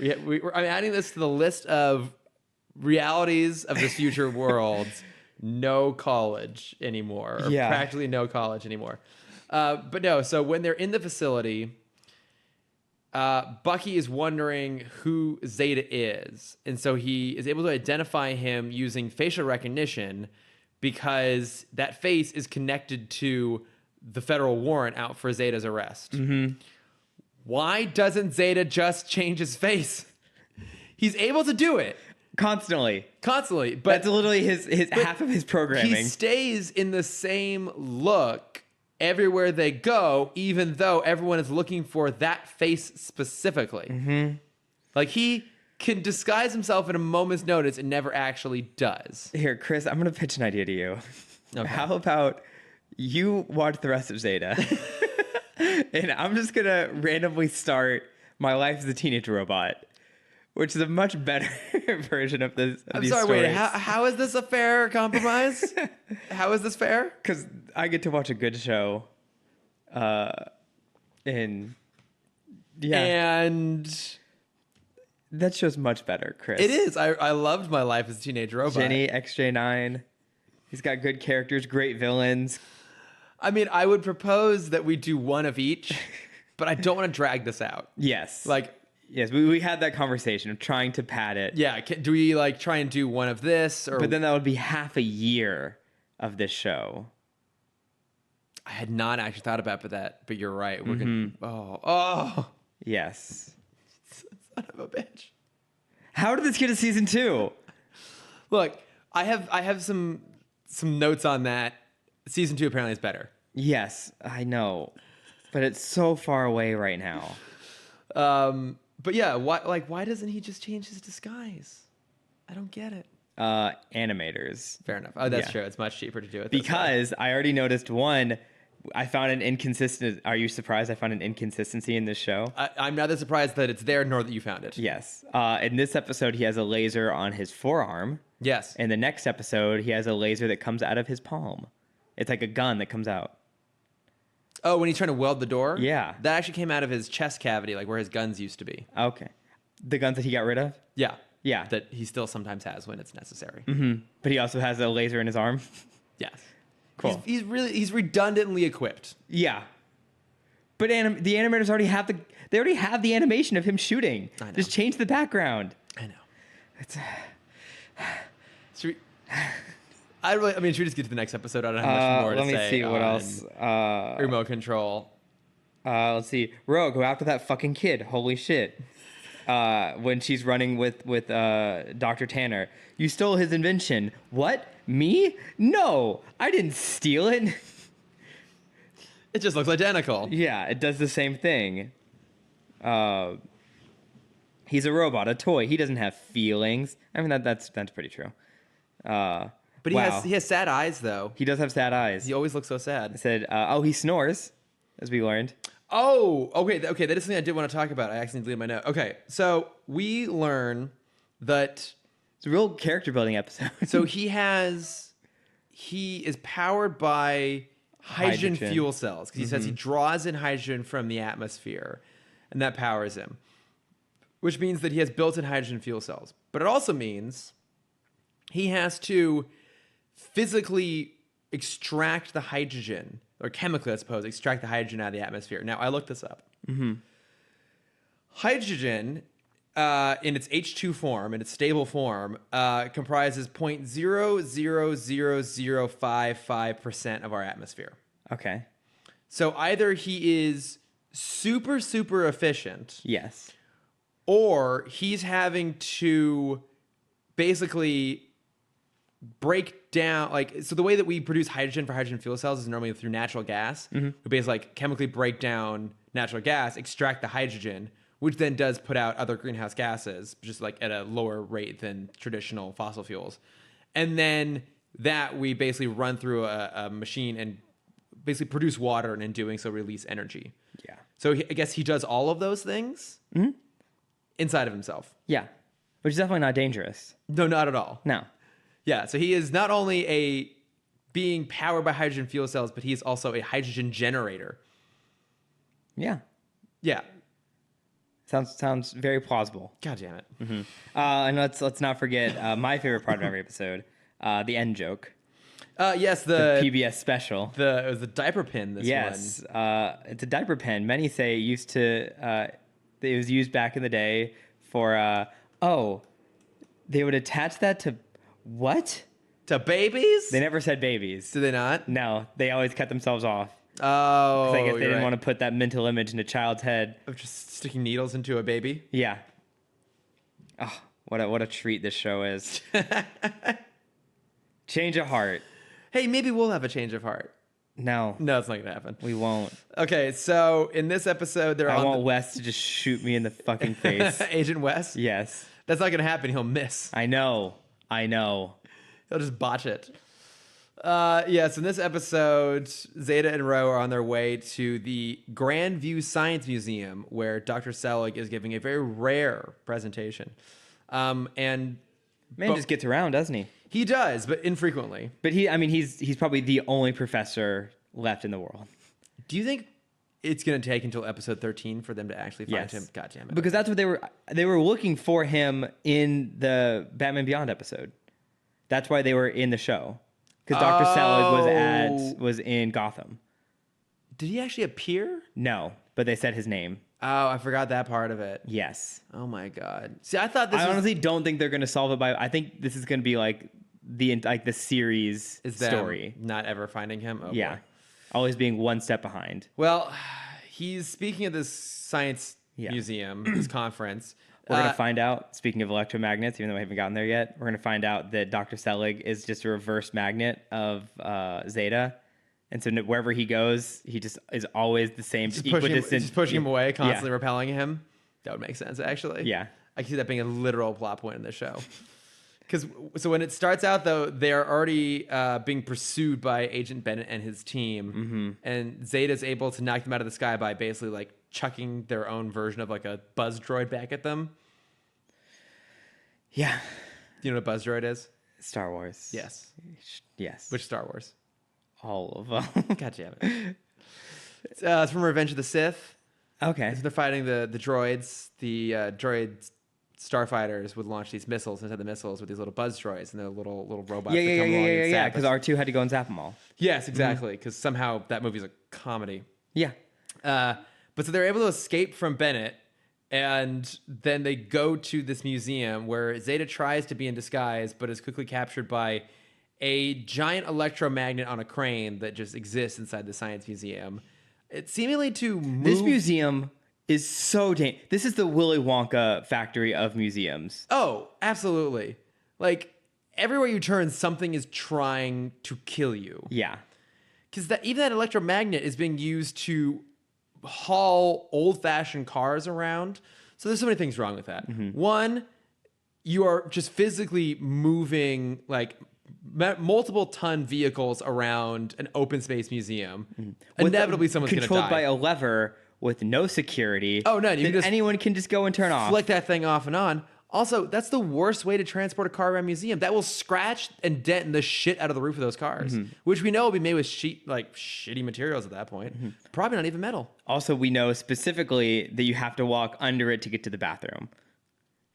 I'm adding this to the list of realities of this future world. No college anymore, or Yeah. practically no college anymore. But no, so when they're in the facility, Bucky is wondering who Zeta is. And so he is able to identify him using facial recognition because that face is connected to the federal warrant out for Zeta's arrest. Mm-hmm. Why doesn't Zeta just change his face? He's able to do it Constantly. but That's literally his half of his programming. he stays in the same look everywhere they go, even though everyone is looking for that face specifically. Mm-hmm. Like he can disguise himself at a moment's notice and never actually does. Here, Chris, I'm going to pitch an idea to you. Okay. How about you watch the rest of Zeta? And I'm just going to randomly start My Life as a Teenage Robot, which is a much better version of this. I'm sorry, wait, how is this a fair compromise? How is this fair? Because I get to watch a good show. And yeah, And that show's much better, Chris. it is. I loved My Life as a Teenage Robot. Jenny, XJ9. He's got good characters, great villains. I mean, I would propose that we do one of each, but I don't want to drag this out. Yes. Like, yes, we had that conversation of trying to pad it. yeah, do we like try and do one of this? Or But then that would be half a year of this show. I had not actually thought about that, but you're right. We're gonna. Oh, Yes. son of a bitch. How did this get a season 2? Look, I have some notes on that. Season 2 apparently is better. Yes, I know. But it's so far away right now. But yeah, why doesn't he just change his disguise? I don't get it. Animators. Fair enough. Oh, that's Yeah. true. It's much cheaper to do it this way. Because I already noticed one. I found an inconsistent. Are you surprised I found an inconsistency in this show? I'm neither surprised that it's there nor that you found it. Yes. In this episode, he has a laser on his forearm. Yes. In the next episode, he has a laser that comes out of his palm. It's like a gun that comes out. Oh, when he's trying to weld the door? Yeah. That actually came out of his chest cavity, like where his guns used to be. Okay. The guns that he got rid of? Yeah. Yeah. That he still sometimes has when it's necessary. Mm-hmm. But he also has a laser in his arm? Yes. Cool. He's redundantly equipped. Yeah. But the animators already have the animation of him shooting. I know. Just change the background. I know. It's Should we, should we just get to the next episode? I don't have much more to let say. me see what on else. remote control. Let's see. Ro, go after that fucking kid. Holy shit. When she's running with Dr. Tanner. You stole his invention. What? Me? No, I didn't steal it. It just looks identical. Yeah, it does the same thing. He's a robot, a toy. He doesn't have feelings. I mean, that's pretty true. But wow. he has sad eyes though. He does have sad eyes. He always looks so I sad. said, he snores, as we learned. Oh, okay. That is something I did want to talk about. I accidentally deleted my note. Okay, so we learn that. It's a real character building episode. So he is powered by hydrogen fuel cells because he says he draws in hydrogen from the atmosphere, and that powers him. Which means that he has built-in hydrogen fuel cells, but it also means he has to physically extract the hydrogen, or chemically, I suppose, extract the hydrogen out of the atmosphere. Now, I looked this up. Hydrogen, in its H2 form, in its stable form, comprises 0.00055% of our atmosphere. Okay. So either he is super, super efficient, Yes. or he's having to basically break down, so the way that we produce hydrogen for hydrogen fuel cells is normally through natural gas. We basically chemically break down natural gas, extract the hydrogen, which then does put out other greenhouse gases, just at a lower rate than traditional fossil fuels. And then that we basically run through a machine and basically produce water, and in doing so release energy. Yeah. So I guess he does all of those things inside of himself. Yeah. Which is definitely not dangerous. No, not at all. No. Yeah, so he is not only a being powered by hydrogen fuel cells, but he is also a hydrogen generator. Yeah. Yeah. Sounds very plausible. God damn it. And let's not forget my favorite part of every episode, the end joke, Yes, the PBS special. it was the diaper pin. This Yes, one. it's a diaper pen. Many say it was used back in the day for they would attach that to what? To babies? They never said babies. Did they not? No, they always cut themselves off. Oh, I guess they didn't want to put that mental image in a child's head. of just sticking needles into a baby. Yeah. Oh, what a treat this show is. Change of heart. Hey, maybe we'll have a change of heart. No, No, it's not gonna happen. we won't. Okay, so in this episode, they're I on want Wes to just shoot me in the fucking face. Agent West. Yes. That's not gonna happen. He'll miss. I know. He'll just botch it. Yes, in this episode, Zeta and Ro are on their way to the Grandview Science Museum, where Dr. Selig is giving a very rare presentation. And Man just gets around, doesn't he? he does, but infrequently. But he's probably the only professor left in the world. Do you think it's going to take until episode 13 for them to actually find Yes. him? God damn it. Because that's what they were looking for him in the Batman Beyond episode. That's why they were in the show. Because Dr. Selig was in Gotham. Did he actually appear? No, but they said his name. Oh, I forgot that part of it. Yes. Oh my god. See, I thought this I was honestly don't think they're going to solve it by. I think this is going to be like the series is them story. not ever finding him. Oh, Yeah. boy. Always being one step behind. Well, he's speaking at this science Yeah. museum, this conference. We're going to find out, speaking of electromagnets, even though we haven't gotten there yet, we're going to find out that Dr. Selig is just a reverse magnet of Zeta. And so wherever he goes, he just is always the same. Just pushing him away, constantly Yeah. repelling him. That would make sense, actually. Yeah. I can see that being a literal plot point in the show. So when it starts out, though, they're already being pursued by Agent Bennett and his team. And Zeta's able to knock them out of the sky by basically like chucking their own version of like a buzz droid back at them. Yeah. Do you know what a buzz droid is? Star Wars. Yes. Yes. Which Star Wars? All of them. God damn it. It's from Revenge of the Sith. Okay. They're fighting the droids. The droid starfighters would launch these missiles inside the missiles with these little buzz droids and the little robots. that come along and zap Because us. R2 had to go and zap them all. Yes, exactly. Because somehow that movie's a comedy. Yeah. But so they're able to escape from Bennett, and then they go to this museum where Zeta tries to be in disguise, but is quickly captured by a giant electromagnet on a crane that just exists inside the science museum. It's seemingly to move. This museum is so This is the Willy Wonka factory of museums. Oh, absolutely. Like everywhere you turn, something is trying to kill you. Yeah. Because even that electromagnet is being used to haul old-fashioned cars around. So there's so many things wrong with that. One, you are just physically moving like multiple ton vehicles around an open space museum. Inevitably, someone's going to die. Controlled by a lever with no security. Oh, no, you can just anyone can just go and turn off. flick that thing off and on. Also, that's the worst way to transport a car around a museum. That will scratch and dent the shit out of the roof of those cars, which we know will be made with shitty materials at that point. Probably not even metal. Also, we know specifically that you have to walk under it to get to the bathroom.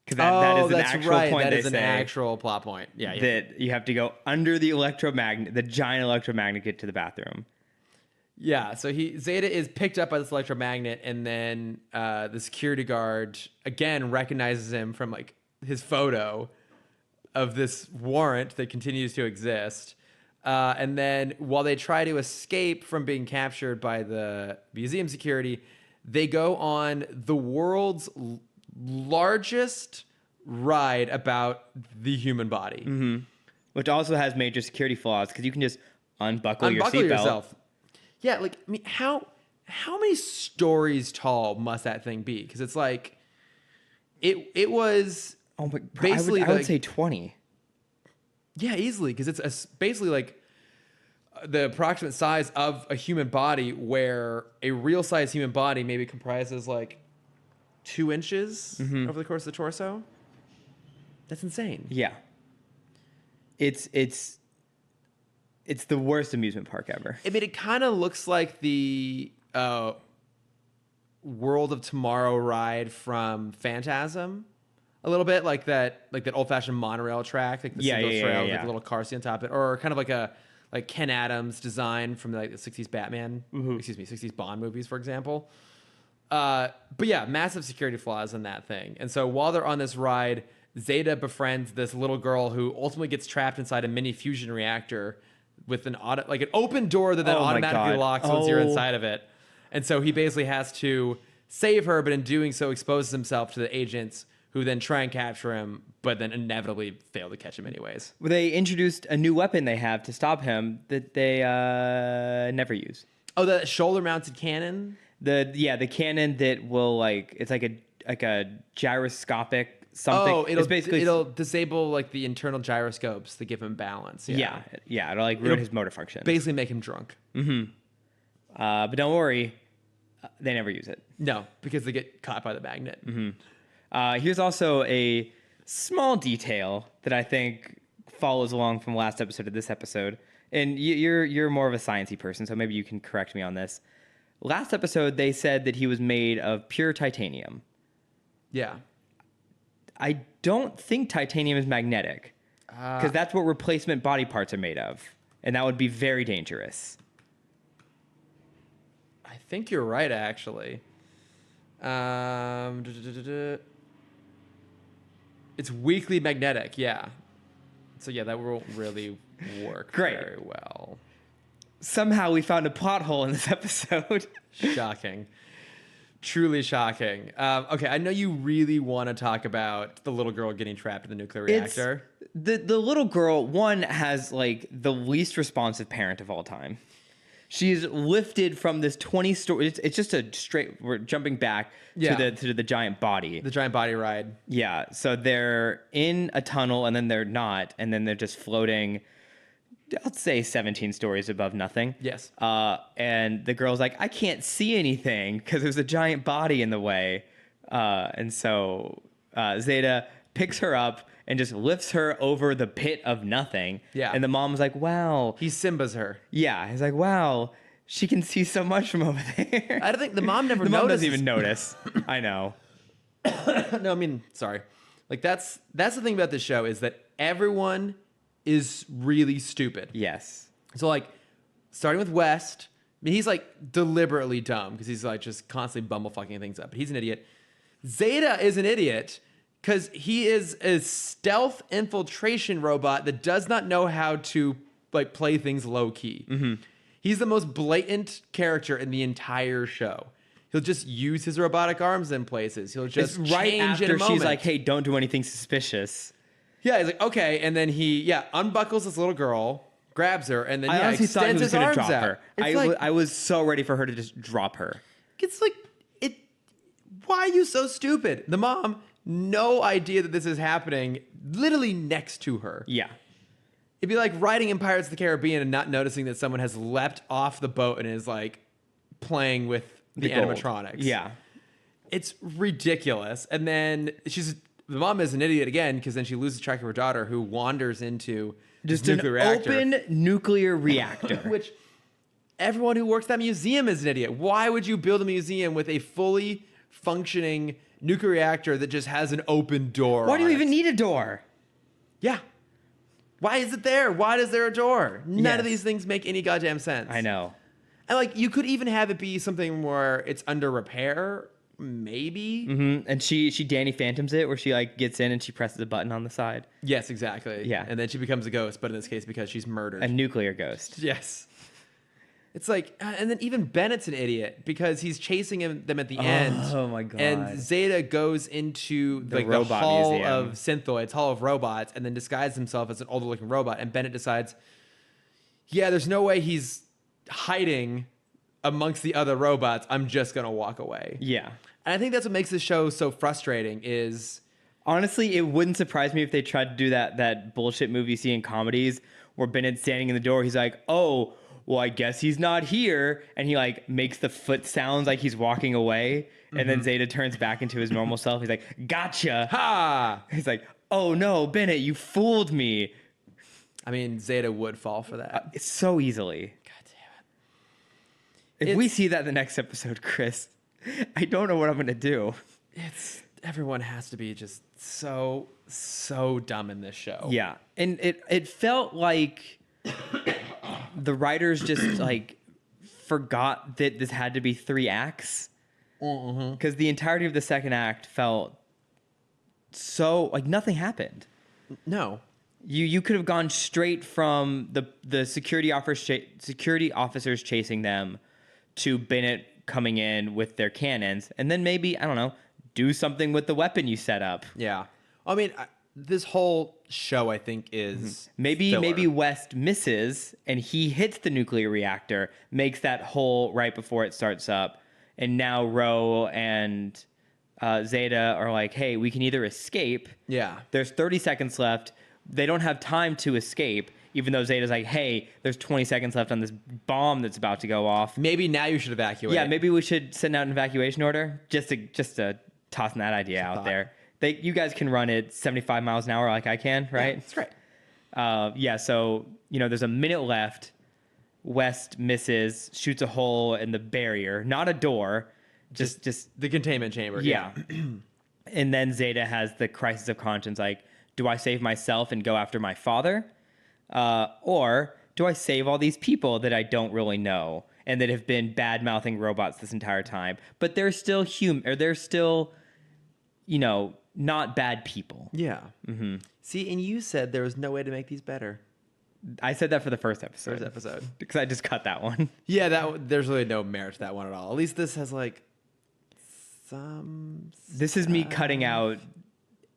Because that is an actual point. That they is an say actual plot point. Yeah. that you have to go under the electromagnet, the giant electromagnet, to get to the bathroom. Yeah, so Zeta is picked up by this electromagnet, and then the security guard again recognizes him from like his photo of this warrant that continues to exist. And then while they try to escape from being captured by the museum security, they go on the world's largest ride about the human body. Which also has major security flaws because you can just unbuckle your Unbuckle seatbelt. yourself. Yeah, like I mean, how many stories tall must that thing be? Because it's like it was Oh my! basically I would like- say 20. yeah, easily because it's basically like the approximate size of a human body, where a real size human body maybe comprises like 2 inches over the course of the torso. That's insane. Yeah. It's the worst amusement park ever. I mean, it kind of looks like the World of Tomorrow ride from Phantasm. A little bit like that old fashioned monorail track, like the single trail with like a little car seat on top of it, or kind of like Ken Adams design from like the 60s Batman, 60s Bond movies, for example. But yeah, massive security flaws in that thing. And so while they're on this ride, Zeta befriends this little girl who ultimately gets trapped inside a mini fusion reactor with an open door that then automatically locks once you're inside of it. And so he basically has to save her, but in doing so exposes himself to the agents who then try and capture him, but then inevitably fail to catch him anyways. Well, they introduced a new weapon they have to stop him that they never use. Oh, the shoulder-mounted cannon? The cannon that will it's like a gyroscopic something. Oh, it'll disable like the internal gyroscopes to give him balance. Yeah, it'll ruin his motor function. Basically make him drunk. But don't worry, they never use it. No, because they get caught by the magnet. Here's also a small detail that I think follows along from last episode to this episode. And you're more of a sciencey person, so maybe you can correct me on this. Last episode, they said that he was made of pure titanium. Yeah. I don't think titanium is magnetic, because that's what replacement body parts are made of, and that would be very dangerous. I think you're right, actually. It's weakly magnetic, yeah. So yeah, that won't really work very well. Somehow we found a plot hole in this episode. Shocking. Truly shocking. Okay, I know you really want to talk about the little girl getting trapped in the nuclear reactor. The little girl, one, has like the least responsive parent of all time. She's lifted from this 20-story. It's just a straight. We're jumping back to the giant body. The giant body ride. Yeah. So they're in a tunnel, and then they're not, and then they're just floating. I'll say 17 stories above nothing. Yes. And the girl's like, I can't see anything because there's a giant body in the way. And so Zeta picks her up and just lifts her over the pit of nothing. Yeah. And the mom's like, wow. He Simba's her. Yeah. He's like, wow, she can see so much from over there. I don't think the mom never the notices. mom doesn't even notice. I know. No, I mean, sorry. Like that's the thing about this show is that everyone is really stupid. Yes. So like starting with West, I mean, he's like deliberately dumb because he's like just constantly bumblefucking things up. But he's an idiot. Zeta is an idiot because he is a stealth infiltration robot that does not know how to like play things low key. He's the most blatant character in the entire show. He'll just use his robotic arms in places. He'll just right change after in a moment. she's like, hey, don't do anything suspicious. Yeah, he's like, okay, and then he unbuckles this little girl, grabs her, and then I honestly thought he was his going to arms drop out. her. It's I was so ready for her to just drop her. It's like, why are you so stupid? The mom, no idea that this is happening, literally next to her. Yeah. It'd be like riding in Pirates of the Caribbean and not noticing that someone has leapt off the boat and is like playing with the gold. animatronics. Yeah. It's ridiculous. And then the mom is an idiot again because then she loses track of her daughter who wanders into Just this nuclear reactor. open nuclear reactor. Which everyone who works at that museum is an idiot. Why would you build a museum with a fully functioning nuclear reactor that just has an open door? Why do you even need a door? Yeah. Why is it there? Why is there a door? None of Yes. these things make any goddamn sense. I know. And like you could even have it be something where it's under repair, maybe. Mm-hmm. And she Danny Phantoms it, where she like gets in and she presses a button on the side. Yes, exactly. Yeah. And then she becomes a ghost, but in this case because she's murdered. A nuclear ghost. Yes. It's like, and then even Bennett's an idiot because he's chasing them at the end. Oh my god! And Zeta goes into The the robot hall museum. of synthoids, hall of robots, and then disguises himself as an older-looking robot. And Bennett decides, yeah, there's no way he's hiding amongst the other robots. I'm just gonna walk away. Yeah. And I think that's what makes this show so frustrating. Is Honestly, it wouldn't surprise me if they tried to do that bullshit movie you see in comedies where Bennett's standing in the door. He's like, oh, well, I guess he's not here. And he like makes the foot sounds like he's walking away. And then Zeta turns back into his normal self. He's like, gotcha. ha! He's like, oh no, Bennett, you fooled me. I mean, Zeta would fall for that. It's so easily. God damn it. If we see that the next episode, Chris, I don't know what I'm gonna do. Everyone has to be just so dumb in this show. Yeah, and it felt like the writers just like forgot that this had to be 3 acts, because the entirety of the second act felt so like nothing happened. No. You could have gone straight from the security officers chasing them to Bennett coming in with their cannons, and then maybe, I don't know, do something with the weapon you set up. Yeah. I mean, this whole show, I think, is maybe West misses and he hits the nuclear reactor, makes that hole right before it starts up, and now Ro and Zeta are like, hey, we can either escape. Yeah. There's 30 seconds left. They don't have time to escape, even though Zeta's like, hey, there's 20 seconds left on this bomb that's about to go off. Maybe now you should evacuate. Yeah, maybe we should send out an evacuation order, just to tossing that idea out there. You guys can run it 75 miles an hour like I can, right? Yeah, that's right. So, there's a minute left. West misses, shoots a hole in the barrier, not a door, just the containment chamber. Yeah. And then Zeta has the crisis of conscience, like, do I save myself and go after my father? Or do I save all these people that I don't really know and that have been bad-mouthing robots this entire time? But they're still human, or they're still, not bad people. Yeah. Mm-hmm. See, and you said there was no way to make these better. I said that for the first episode. Because I just cut that one. Yeah, there's really no merit to that one at all. At least this has, like, some... This is me cutting out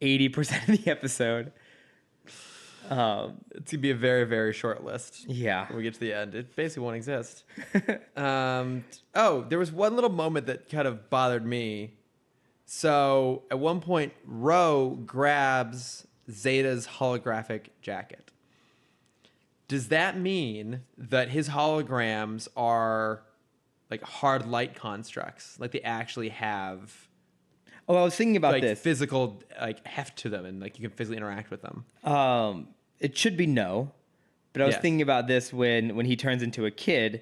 80% of the episode. It's going to be a very, very short list. Yeah. When we get to the end. It basically won't exist. There was one little moment that kind of bothered me. So at one point, Ro grabs Zeta's holographic jacket. Does that mean that his holograms are like hard light constructs? Like they actually have... Oh, I was thinking about like this. Physical like heft to them, and like you can physically interact with them. It should be no, but I was thinking about this when he turns into a kid.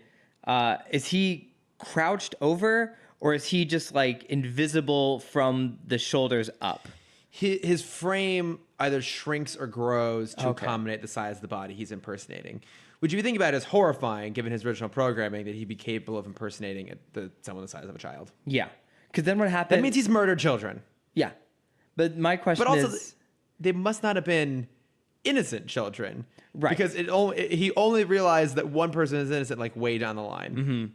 Is he crouched over, or is he just like invisible from the shoulders up? His frame either shrinks or grows to accommodate the size of the body he's impersonating, which if you think about it is horrifying given his original programming that he'd be capable of impersonating someone the size of a child. Yeah. Because then what happened? That means he's murdered children. Yeah. But my question is... they must not have been innocent children. Right. Because he only realized that one person is innocent like way down the line.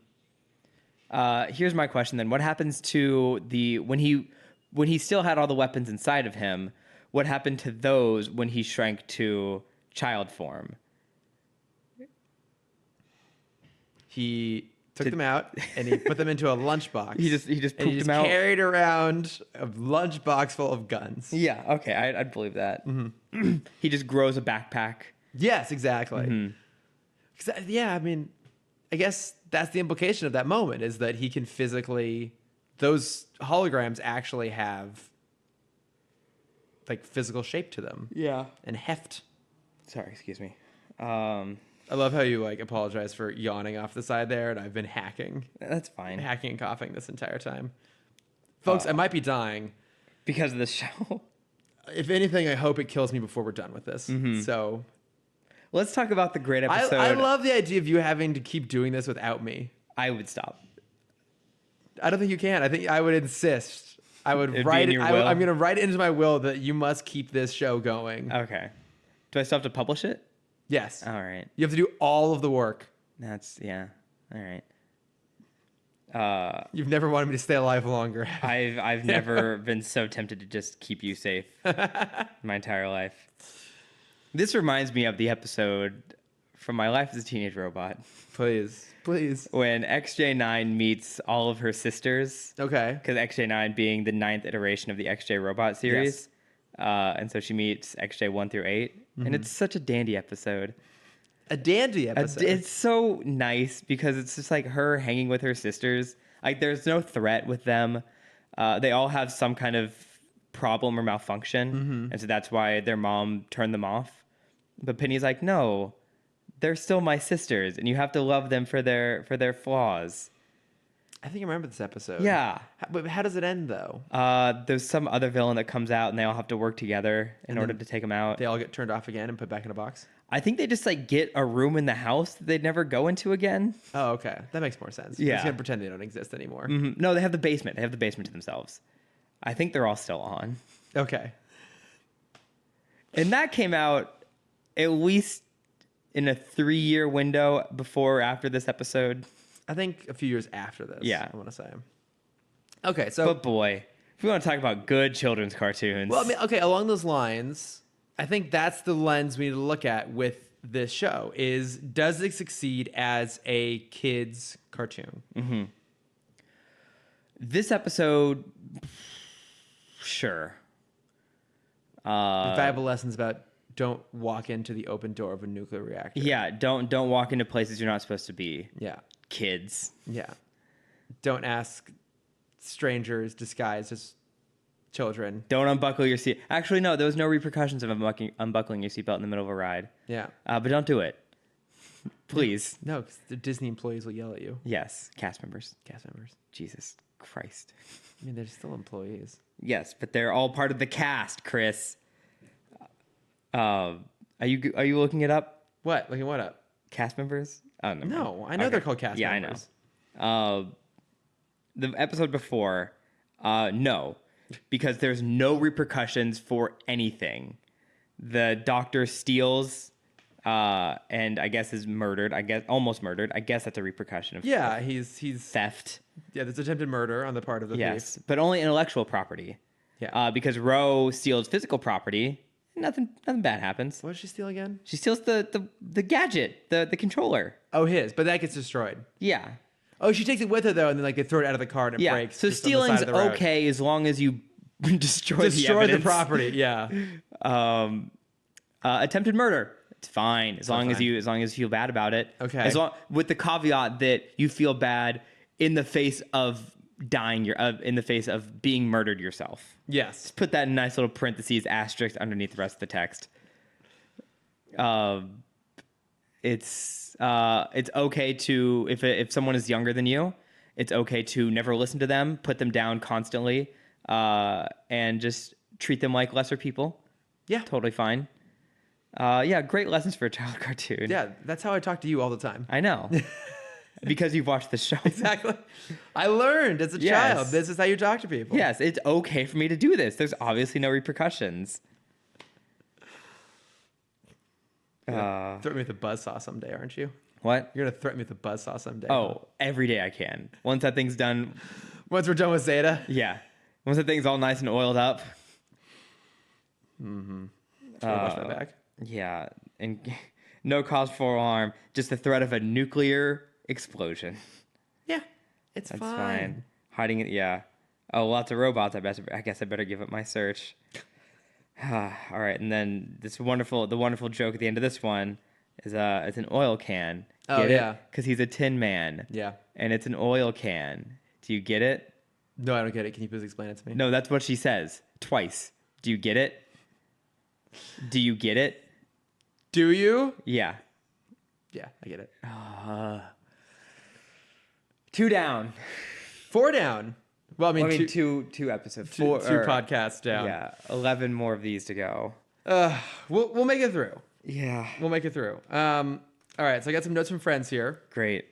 Mm-hmm. Here's my question then. What happens to when he still had all the weapons inside of him, what happened to those when he shrank to child form? He took them out and he put them into a lunchbox. He just pooped them out. Carried around a lunchbox full of guns. Yeah, okay, I'd believe that. Mm-hmm. He just grows a backpack. Yes, exactly. Mm-hmm. Yeah, I mean, I guess that's the implication of that moment is that he can physically. Those holograms actually have like physical shape to them. Yeah, and heft. Sorry, excuse me. I love how you like apologize for yawning off the side there, and I've been hacking. That's fine. Hacking and coughing this entire time. Folks, I might be dying. Because of this show? If anything, I hope it kills me before we're done with this. Mm-hmm. So... let's talk about the great episode. I love the idea of you having to keep doing this without me. I would stop. I don't think you can. I think I would insist. I would write it. I'm going to write it into my will that you must keep this show going. Okay. Do I still have to publish it? Yes. All right. You have to do all of the work. Yeah. All right. You've never wanted me to stay alive longer. I've never been so tempted to just keep you safe my entire life. This reminds me of the episode from My Life as a Teenage Robot. Please. When XJ9 meets all of her sisters. Okay. Because XJ9 being the 9th iteration of the XJ Robot series. Yes. And so she meets XJ 1 through 8. Mm-hmm. And it's such a dandy episode. A dandy episode. It's so nice because it's just like her hanging with her sisters. Like there's no threat with them. They all have some kind of problem or malfunction. Mm-hmm. And so that's why their mom turned them off. But Penny's like, no, they're still my sisters. And you have to love them for their flaws. I think I remember this episode. Yeah. But how does it end though? There's some other villain that comes out and they all have to work together in order to take him out. They all get turned off again and put back in a box. I think they just like get a room in the house that they'd never go into again. Oh, okay. That makes more sense. Yeah. Just gonna pretend they don't exist anymore. Mm-hmm. No, they have the basement. They have the basement to themselves. I think they're all still on. Okay. And that came out at least in a 3-year window before or after this episode. I think a few years after this. Yeah. I want to say. Okay, so. But boy, if we want to talk about good children's cartoons. Well, I mean, okay, along those lines, I think that's the lens we need to look at with this show is does it succeed as a kid's cartoon? Mm-hmm. This episode, sure. Valuable lessons about don't walk into the open door of a nuclear reactor. Yeah, don't walk into places you're not supposed to be. Yeah. Kids. Yeah. Don't ask strangers disguised as children. Don't unbuckle your seat. Actually, no, there was no repercussions of unbuckling your seatbelt in the middle of a ride. Yeah. But don't do it. Please. No, because the Disney employees will yell at you. Yes, cast members. Cast members. Jesus Christ. I mean, they're still employees. Yes, but they're all part of the cast, Chris. Are you looking it up? What? Looking what up? Cast members? Oh, no. No, I know they're called cast members. Yeah, I know. The episode before, no, because there's no repercussions for anything. The doctor steals, and I guess is murdered. I guess almost murdered. I guess that's a repercussion of he's theft. Yeah, there's attempted murder on the part of the thief. But only intellectual property. Yeah. Because Ro steals physical property. Nothing bad happens. What did she steal again? She steals the gadget, the controller. Oh, his, but that gets destroyed. Yeah. Oh, she takes it with her though, and then like they throw it out of the car and it breaks. So just on the side stealing's of the road. okay as long as you destroy the the property. Yeah. Attempted murder. It's fine as long as fine. you feel bad about it. Okay. As long with the caveat that you feel bad in the face of dying, in the face of being murdered yourself. Yes. Just put that in nice little parentheses asterisk underneath the rest of the text. It's okay to if someone is younger than you, it's okay to never listen to them, put them down constantly, and just treat them like lesser people. Yeah. Totally fine. Yeah, great lessons for a child cartoon. Yeah, that's how I talk to you all the time. I know. Because you've watched the show. Exactly. I learned as a child. This is how you talk to people. Yes, it's okay for me to do this. There's obviously no repercussions. Threaten me with a buzzsaw someday, aren't you? What? You're gonna threaten me with a buzzsaw someday. Oh, every day I can. Once that thing's done. Once we're done with Zeta. Yeah. Once that thing's all nice and oiled up. Mm-hmm. Watch my back. Yeah. And no cause for alarm. Just the threat of a nuclear explosion. Yeah. That's fine. Hiding it. Yeah. Oh, lots of robots. I guess I better give up my search. All right. And then the wonderful joke at the end of this one is it's an oil can. Oh, yeah. Because he's a tin man. Yeah. And it's an oil can. Do you get it? No, I don't get it. Can you please explain it to me? No, that's what she says twice. Do you get it? Do you get it? Do you? Yeah. Yeah, I get it. 2 down. 4 down. Well, I mean, two episodes. two podcasts down. Yeah, 11 more of these to go. We'll make it through. Yeah. We'll make it through. All right, so I got some notes from friends here. Great.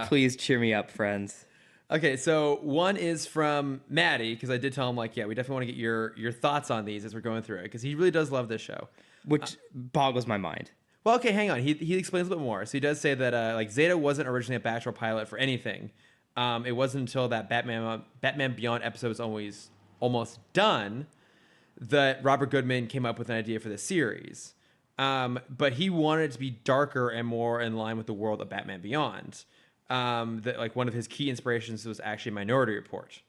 Please cheer me up, friends. Okay, so one is from Maddie, because I did tell him, like, yeah, we definitely want to get your thoughts on these as we're going through it, because he really does love this show. Which boggles my mind. Well, okay, hang on. He explains a bit more. So he does say that like Zeta wasn't originally a Bachelor pilot for anything. It wasn't until that Batman Beyond episode was almost done that Robert Goodman came up with an idea for the series. But he wanted it to be darker and more in line with the world of Batman Beyond. That like one of his key inspirations was actually Minority Report.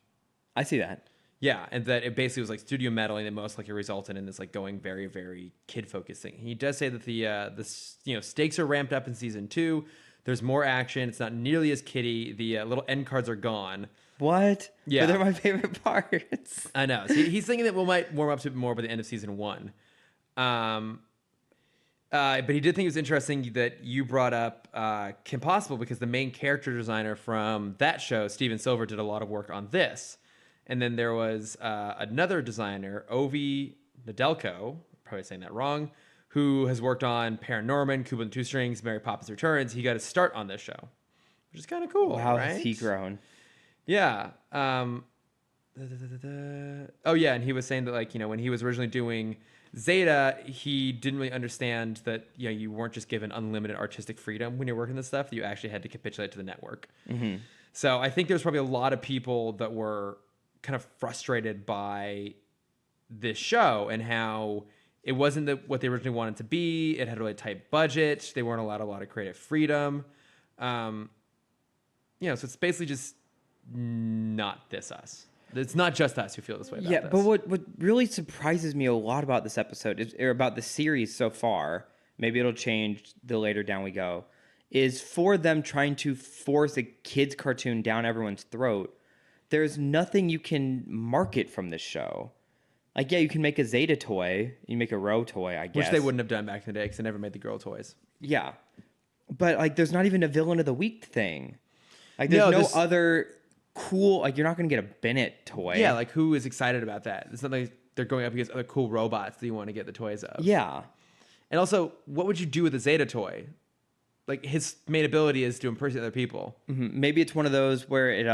I see that. Yeah, and that it basically was like studio meddling that most likely resulted in this like going very, very kid focused thing. He does say that the stakes are ramped up in season 2. There's more action. It's not nearly as kiddie. The little end cards are gone. What? Yeah, but they're my favorite parts. I know. So he's thinking that we might warm up to it more by the end of season 1. But he did think it was interesting that you brought up Kim Possible because the main character designer from that show, Steven Silver, did a lot of work on this. And then there was another designer, Ovi Nedelko, probably saying that wrong, who has worked on Paranorman, Cuba and the Two Strings, Mary Poppins Returns. He got a start on this show, which is kind of cool. Wow, right? has he grown? Yeah. Oh yeah, and he was saying that like when he was originally doing Zeta, he didn't really understand that you weren't just given unlimited artistic freedom when you're working this stuff. That you actually had to capitulate to the network. Mm-hmm. So I think there's probably a lot of people that were kind of frustrated by this show and how it wasn't what they originally wanted to be. It had a really tight budget. They weren't allowed a lot of creative freedom. So it's basically just not us. It's not just us who feel this way about this. But what really surprises me a lot about this episode or about the series so far, maybe it'll change the later down we go, is for them trying to force a kid's cartoon down everyone's throat. There's nothing you can market from this show. Like, yeah, you can make a Zeta toy. You make a Row toy, I guess. Which they wouldn't have done back in the day because they never made the girl toys. Yeah. But, like, there's not even a villain of the week thing. Like, there's no other cool... Like, you're not going to get a Bennett toy. Yeah, like, who is excited about that? It's not like they're going up against other cool robots that you want to get the toys of. Yeah. And also, what would you do with a Zeta toy? Like, his main ability is to impersonate other people. Mm-hmm. Maybe it's one of those where it...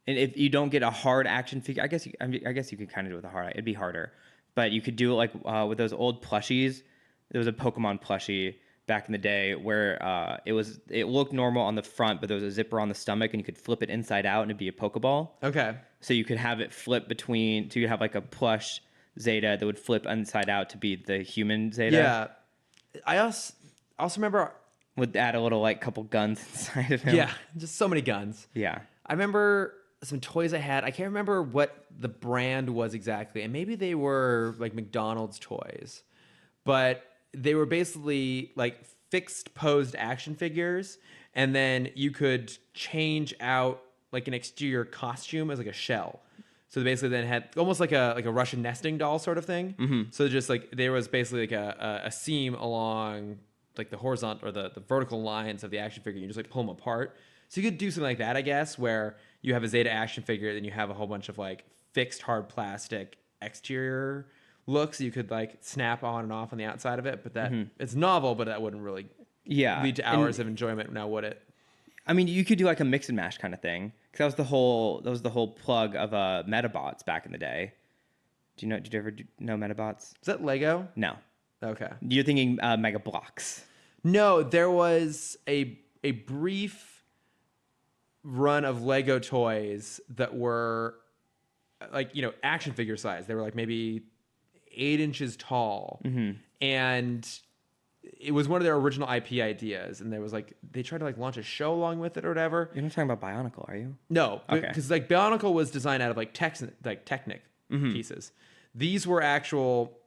And if you don't get a hard action figure, I guess you could kind of do it with a hard. It'd be harder, but you could do it like with those old plushies. There was a Pokemon plushie back in the day where it looked normal on the front, but there was a zipper on the stomach, and you could flip it inside out, and it'd be a Pokeball. Okay. So you could have it flip between. So you have like a plush Zeta that would flip inside out to be the human Zeta. Yeah. I also remember would add a little like couple guns inside of him. Yeah, just so many guns. Yeah. I remember some toys I had. I can't remember what the brand was exactly, and maybe they were like McDonald's toys, but they were basically like fixed posed action figures, and then you could change out like an exterior costume as like a shell. So they basically then had almost like a Russian nesting doll sort of thing. Mm-hmm. So just like there was basically like a seam along like the horizontal or the vertical lines of the action figure. You just like pull them apart. So you could do something like that, I guess, where you have a Zeta action figure, then you have a whole bunch of like fixed hard plastic exterior looks you could like snap on and off on the outside of it. But that it's novel, but that wouldn't really lead to hours of enjoyment. Now would it? I mean, you could do like a mix and mash kind of thing, because that was the whole plug of Metabots back in the day. Did you ever know Metabots? Is that Lego? No. Okay. You're thinking Mega Bloks. No, there was a brief run of Lego toys that were like action figure size. They were like maybe 8 inches tall, and it was one of their original IP ideas. And there was like they tried to like launch a show along with it or whatever. You're not talking about Bionicle, are you? No, okay. Because like Bionicle was designed out of like Technic pieces. These were actual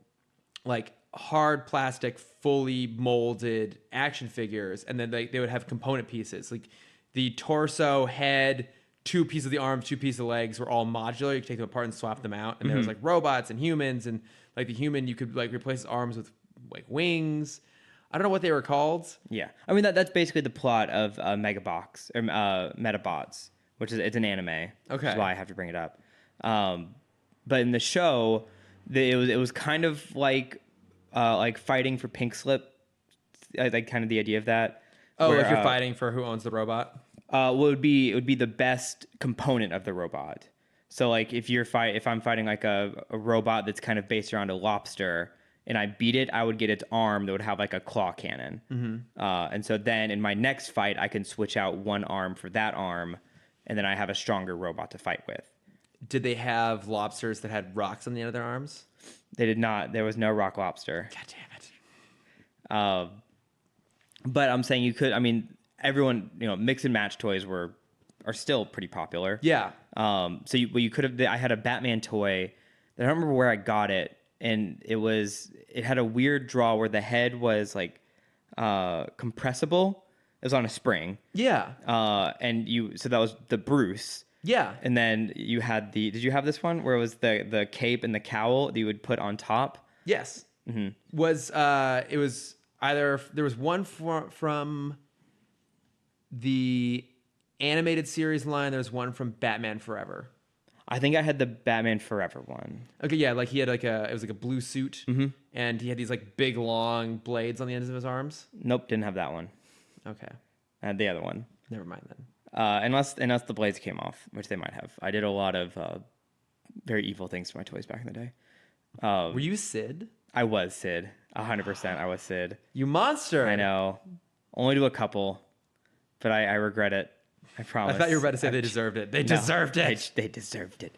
like hard plastic, fully molded action figures, and then they would have component pieces like. The torso, head, 2 pieces of the arms, 2 pieces of the legs were all modular. You could take them apart and swap them out. And there was like robots and humans, and like the human, you could like replace his arms with like wings. I don't know what they were called. Yeah, I mean that's basically the plot of Megabox or Metabots, which is it's an anime. Okay, which is why I have to bring it up. But in the show, it was kind of like fighting for pink slip, like kind of the idea of that. Oh, where, if you're fighting for who owns the robot? Well, it would be the best component of the robot. So like if I'm fighting like a robot that's kind of based around a lobster, and I beat it, I would get its arm that would have like a claw cannon. And so then in my next fight, I can switch out one arm for that arm, and then I have a stronger robot to fight with. Did they have lobsters that had rocks on the end of their arms? They did not. There was no rock lobster. God damn it. But I'm saying you could. I mean, everyone, mix and match toys are still pretty popular. Yeah. So you could have. I had a Batman toy. I don't remember where I got it, and it had a weird draw where the head was like compressible. It was on a spring. Yeah. So that was the Bruce. Yeah. And then you had did you have this one where it was the cape and the cowl that you would put on top? Yes. was it was either there was one from the animated series line. There was one from Batman Forever. I think I had the Batman Forever one. Okay, yeah, like he had it was like a blue suit, and he had these like big long blades on the ends of his arms. Nope, didn't have that one. Okay, I had the other one. never mind then. Unless the blades came off, which they might have. I did a lot of very evil things to my toys back in the day. Were you Sid? I was Sid. 100% I was Sid. You monster! I know. Only to a couple, but I regret it. I promise. I thought you were about to say they deserved it. They deserved it. They deserved it.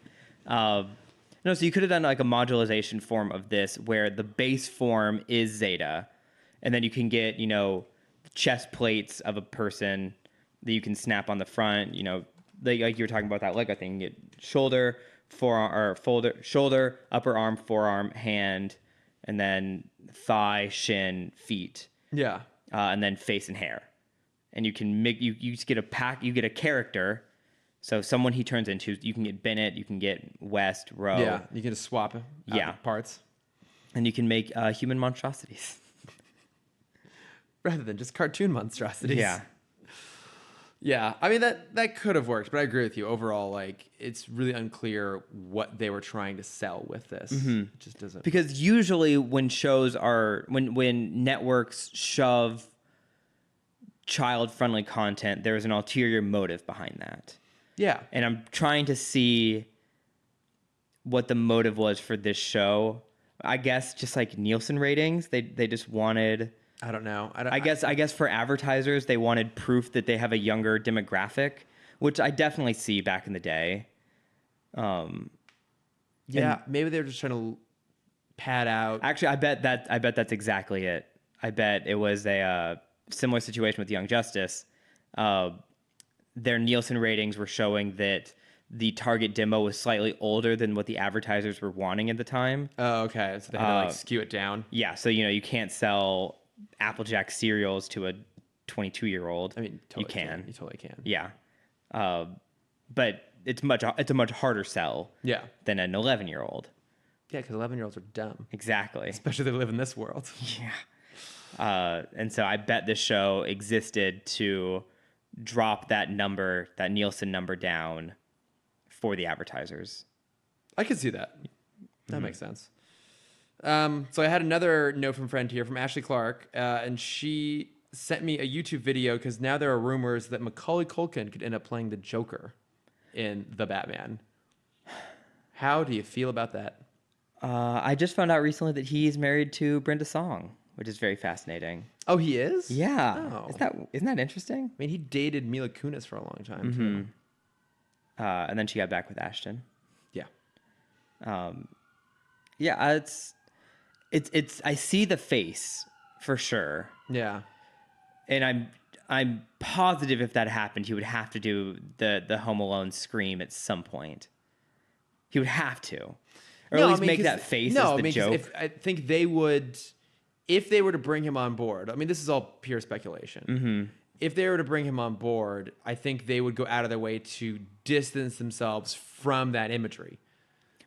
No, so you could have done like a modularization form of this where the base form is Zeta, and then you can get, chest plates of a person that you can snap on the front, like you were talking about that Lego thing. You get shoulder, shoulder, upper arm, forearm, hand, and then thigh, shin, feet. Yeah. And then face and hair. And you can make you just get you get a character. So someone he turns into, you can get Bennett, you can get West, Rowe. Yeah, you can just swap parts. And you can make human monstrosities. Rather than just cartoon monstrosities. Yeah. Yeah, I mean that could have worked, but I agree with you. Overall, like it's really unclear what they were trying to sell with this. It just doesn't. Because usually when when networks shove child-friendly content, there's an ulterior motive behind that. Yeah. And I'm trying to see what the motive was for this show. I guess just like Nielsen ratings, they just wanted. I don't know. I guess for advertisers, they wanted proof that they have a younger demographic, which I definitely see back in the day. Yeah, maybe they were just trying to pad out. Actually, I bet that's exactly it. I bet it was a similar situation with Young Justice. Their Nielsen ratings were showing that the target demo was slightly older than what the advertisers were wanting at the time. Oh, okay. So they had to skew it down. Yeah, so you can't sell Applejack cereals to a 22-year-old. I mean, totally you can. You totally can. Yeah, but it's a much harder sell. Yeah. Than an 11-year-old. Yeah, because 11-year-olds are dumb. Exactly. Especially if they live in this world. Yeah. And so I bet this show existed to drop that Nielsen number down for the advertisers. I could see that. That makes sense. So I had another note from a friend here, from Ashley Clark, and she sent me a YouTube video because now there are rumors that Macaulay Culkin could end up playing the Joker in The Batman. How do you feel about that? I just found out recently that he's married to Brenda Song, which is very fascinating. Oh, he is? Yeah. Oh. Isn't that interesting? I mean, he dated Mila Kunis for a long time, too. And then she got back with Ashton. Yeah. Yeah, it's I see the face for sure. Yeah. And I'm positive if that happened, he would have to do the Home Alone scream at some point. He would have to. Or at least make that face as the joke. I think they would, if they were to bring him on board, I mean, this is all pure speculation. If they were to bring him on board, I think they would go out of their way to distance themselves from that imagery.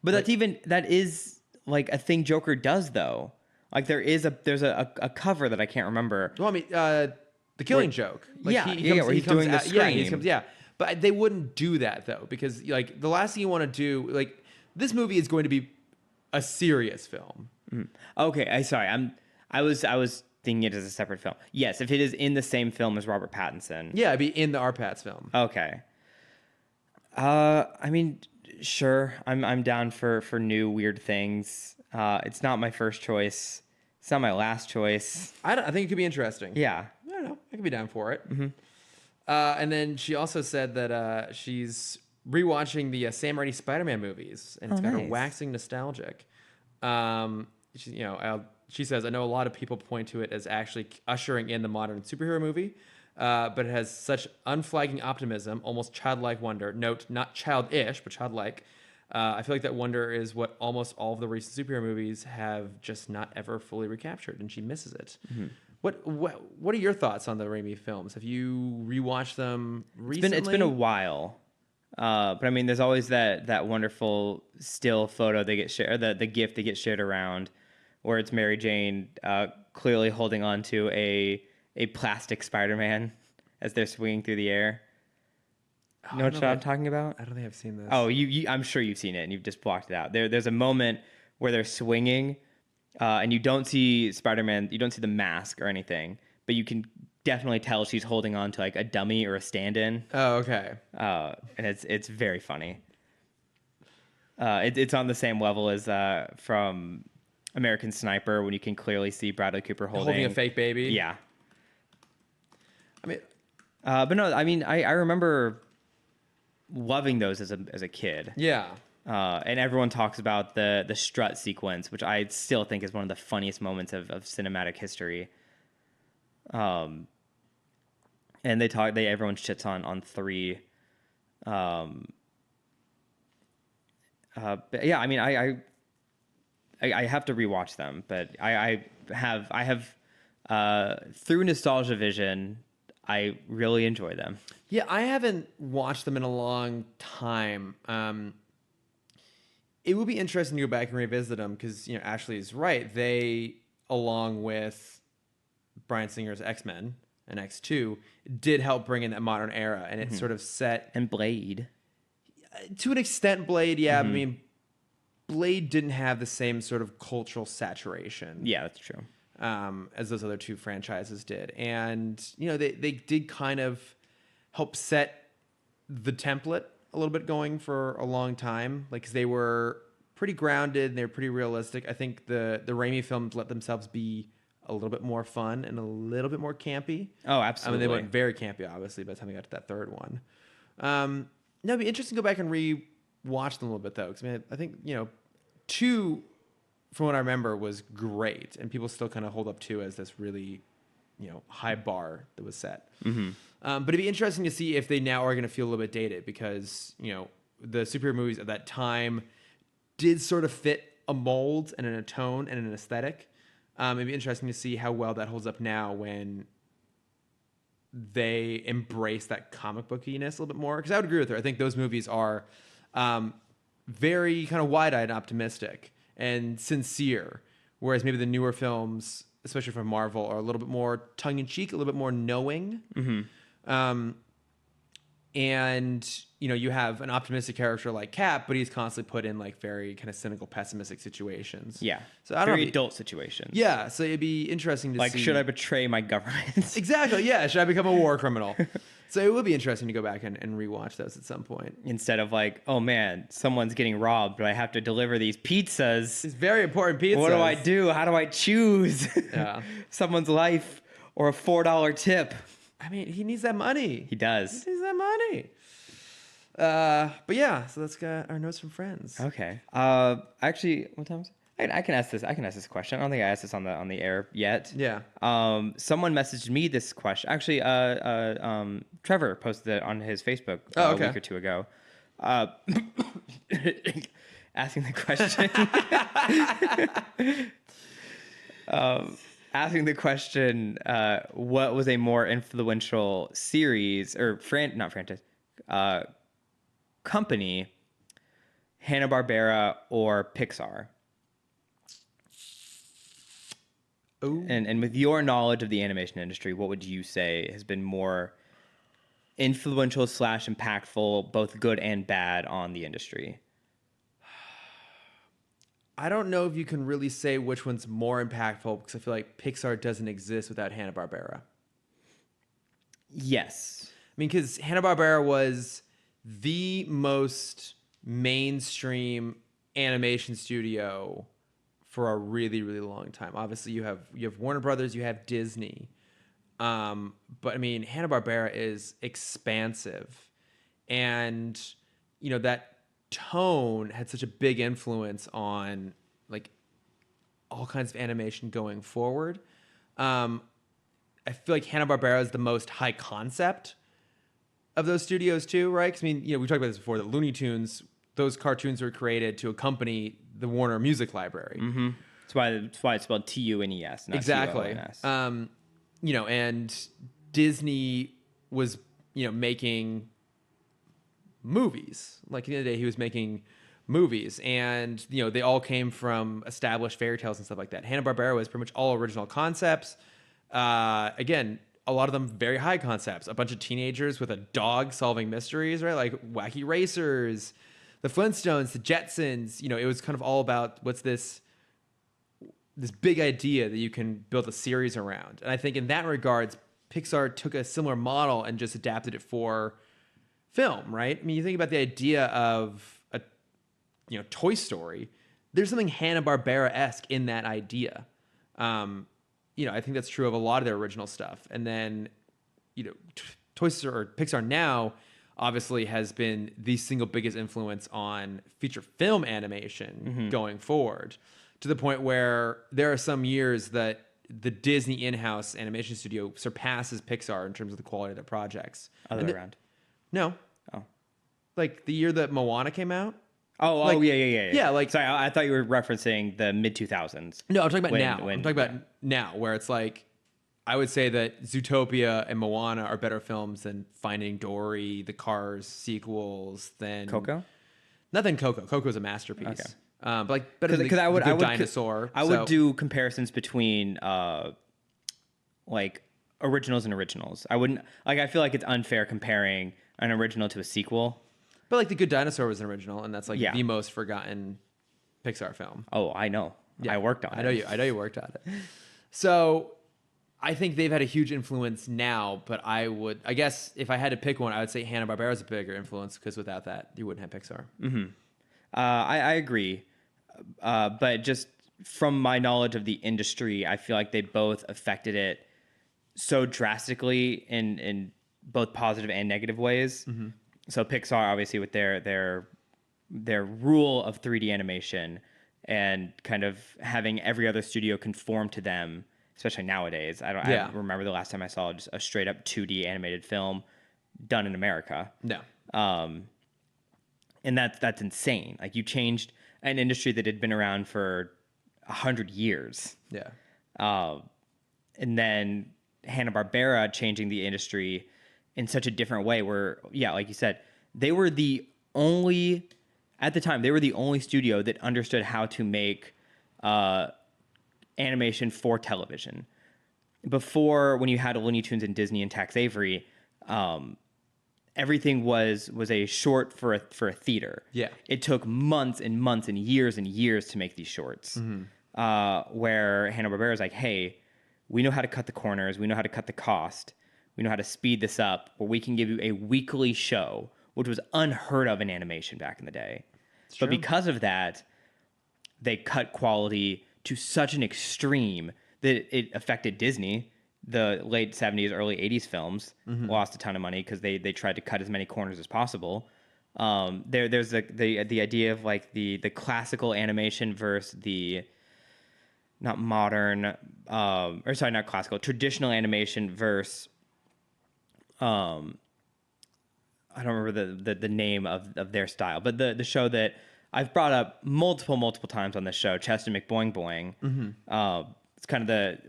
But that is like a thing Joker does, though. Like there's a cover that I can't remember. Well, I mean, the Killing Joke. Like where he's doing the scream. But they wouldn't do that though, because like the last thing you want to do, like this movie is going to be a serious film. Okay, I was thinking it as a separate film. Yes, if it is in the same film as Robert Pattinson. Yeah, it'd be in the R-Pat's film. Okay. I mean, sure. I'm down for new weird things. It's not my first choice. It's not my last choice. I think it could be interesting. Yeah. I don't know. I could be down for it. And then she also said that she's rewatching the Sam Raimi Spider-Man movies, and it's got her waxing nostalgic. She says, I know a lot of people point to it as actually ushering in the modern superhero movie, but it has such unflagging optimism, almost childlike wonder. Note, not childish, but childlike. I feel like that wonder is what almost all of the recent superhero movies have just not ever fully recaptured, and she misses it. What are your thoughts on the Raimi films? Have you rewatched them recently? It's been a while. But I mean, there's always that wonderful still photo they get shared, the GIF that gets shared around where it's Mary Jane clearly holding on to a plastic Spider-Man as they're swinging through the air. You know what I'm talking about? I don't think I've seen this. Oh, I'm sure you've seen it and you've just blocked it out. There's a moment where they're swinging, and you don't see Spider-Man, you don't see the mask or anything, but you can definitely tell she's holding on to like a dummy or a stand-in. Oh, okay. And it's very funny. It's on the same level as from American Sniper, when you can clearly see Bradley Cooper holding a fake baby. Yeah. I mean, but no, I mean, I remember loving those as a kid. Yeah. And everyone talks about the strut sequence, which I still think is one of the funniest moments of cinematic history. And everyone shits on 3. But yeah, I mean, I have to rewatch them, but I have through nostalgia vision, I really enjoy them. Yeah, I haven't watched them in a long time. It would be interesting to go back and revisit them because, you know, Ashley is right. They, along with Bryan Singer's X-Men and X2, did help bring in that modern era, and it sort of set... And Blade. To an extent, Blade, yeah. I mean, Blade didn't have the same sort of cultural saturation. Yeah, that's true. As those other 2 franchises did. And, you know, they did kind of help set the template a little bit going for a long time. Like, 'cause they were pretty grounded and they were pretty realistic. I think the Raimi films let themselves be a little bit more fun and a little bit more campy. Oh, absolutely. I mean, they went very campy, obviously, by the time we got to that 3rd one. No, it'd be interesting to go back and re-watch them a little bit, though. Because, I mean, I think, you know, 2... from what I remember, was great, and people still kind of hold up 2 as this really, you know, high bar that was set. But it'd be interesting to see if they now are going to feel a little bit dated because, you know, the superhero movies at that time did sort of fit a mold and in a tone and an aesthetic. It'd be interesting to see how well that holds up now when they embrace that comic bookiness a little bit more. Because I would agree with her. I think those movies are very kind of wide-eyed and optimistic and sincere, whereas maybe the newer films, especially from Marvel, are a little bit more tongue-in-cheek, a little bit more knowing. And, you know, you have an optimistic character like Cap, but he's constantly put in like very kind of cynical, pessimistic situations. Yeah. So I don't very know. adult situations. Yeah. So it'd be interesting to like, see. should I betray my government? Exactly. Yeah. Should I become a war criminal? So it would be interesting to go back and rewatch those at some point. Instead of like, oh man, someone's getting robbed, but I have to deliver these pizzas. It's very important pizzas. What do I do? How do I choose? Yeah. Someone's life or a $4 tip? I mean, he needs that money. He does. He needs that money. But yeah, so that's got our notes from friends. Okay. Actually, what time is it? I can ask this. I can ask this question. I don't think I asked this on the air yet. Yeah. Someone messaged me this question. Actually, Trevor posted it on his Facebook a week or 2 ago. Asking the question. Asking the question, what was a more influential series or not franchise, company, Hanna-Barbera or Pixar? Ooh. And with your knowledge of the animation industry, what would you say has been more influential / impactful, both good and bad, on the industry? I don't know if you can really say which one's more impactful because I feel like Pixar doesn't exist without Hanna-Barbera. Yes. I mean, because Hanna-Barbera was the most mainstream animation studio for a really, really long time. Obviously, you have Warner Brothers, you have Disney. But I mean, Hanna-Barbera is expansive. And, you know, that tone had such a big influence on like all kinds of animation going forward. I feel like Hanna-Barbera is the most high concept of those studios too, right? Because I mean, you know, we talked about this before, that Looney Tunes, those cartoons were created to accompany the Warner Music Library. Mm-hmm. That's why it's spelled TUNES, not exactly. TUNS. You know, and Disney was, you know, making movies. Like, at the end of the day, he was making movies, and they all came from established fairy tales and stuff like that. Hanna-Barbera was pretty much all original concepts. Again, a lot of them very high concepts. A bunch of teenagers with a dog solving mysteries, right? Like Wacky Racers, the Flintstones, the Jetsons. It was kind of all about what's this big idea that you can build a series around. And I think in that regards, Pixar took a similar model and just adapted it for film, right? I mean, you think about the idea of a Toy Story. There's something Hanna-Barbera-esque in that idea. I think that's true of a lot of their original stuff. And then, Toy Story or Pixar now obviously has been the single biggest influence on feature film animation going forward, to the point where there are some years that the Disney in-house animation studio surpasses Pixar in terms of the quality of their projects. Other way around. No. Oh. Like the year that Moana came out. Yeah. Yeah, like, sorry, I thought you were referencing the mid 2000s. No, I'm talking about now. I'm talking about now, where it's like, I would say that Zootopia and Moana are better films than Finding Dory, the Cars sequels, than Coco. Nothing Coco. Coco's a masterpiece. Okay. But like better than I would Dinosaur. I would do comparisons between like originals and originals. I wouldn't I feel like it's unfair comparing an original to a sequel. But like The Good Dinosaur was an original, and that's like the most forgotten Pixar film. Oh, I know. Yeah, I worked on it. I know you worked on it. So I think they've had a huge influence now, but I guess if I had to pick one, I would say Hanna-Barbera is a bigger influence, because without that, you wouldn't have Pixar. Mm-hmm. I agree. But just from my knowledge of the industry, I feel like they both affected it so drastically in both positive and negative ways. Mm-hmm. So Pixar, obviously, with their rule of 3D animation and kind of having every other studio conform to them, especially nowadays. I don't remember the last time I saw just a straight up 2D animated film done in America. No. And that's insane. Like, you changed an industry that had been around for 100 years. Yeah. And then Hanna-Barbera changing the industry in such a different way where, like you said, they were the only, at the time, they were the only studio that understood how to make animation for television. Before, when you had Looney Tunes and Disney and Tex Avery, everything was a short for a theater. Yeah. It took months and months and years to make these shorts. Mm-hmm. Where Hanna-Barbera is like, hey, we know how to cut the corners. We know how to cut the cost. We know how to speed this up, where we can give you a weekly show, which was unheard of in animation back in the day. But because of that, they cut quality to such an extreme that it affected Disney. The late 70s, early 80s films lost a ton of money because they tried to cut as many corners as possible. There's the idea of like the classical animation versus the not modern, not classical, traditional animation versus I don't remember the name of their style, but the show that I've brought up multiple times on this show, Chester McBoing Boing. Mm-hmm. It's kind of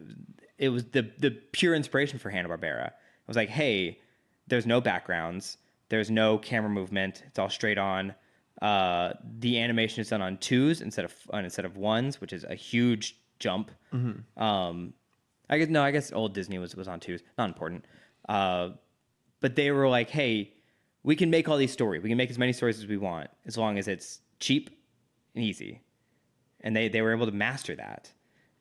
it was the pure inspiration for Hanna-Barbera. It was like, hey, there's no backgrounds, there's no camera movement, it's all straight on. The animation is done on twos instead of ones, which is a huge jump. Mm-hmm. I guess old Disney was on twos, not important. But they were like, hey, we can make all these stories. We can make as many stories as we want, as long as it's cheap and easy. And they were able to master that.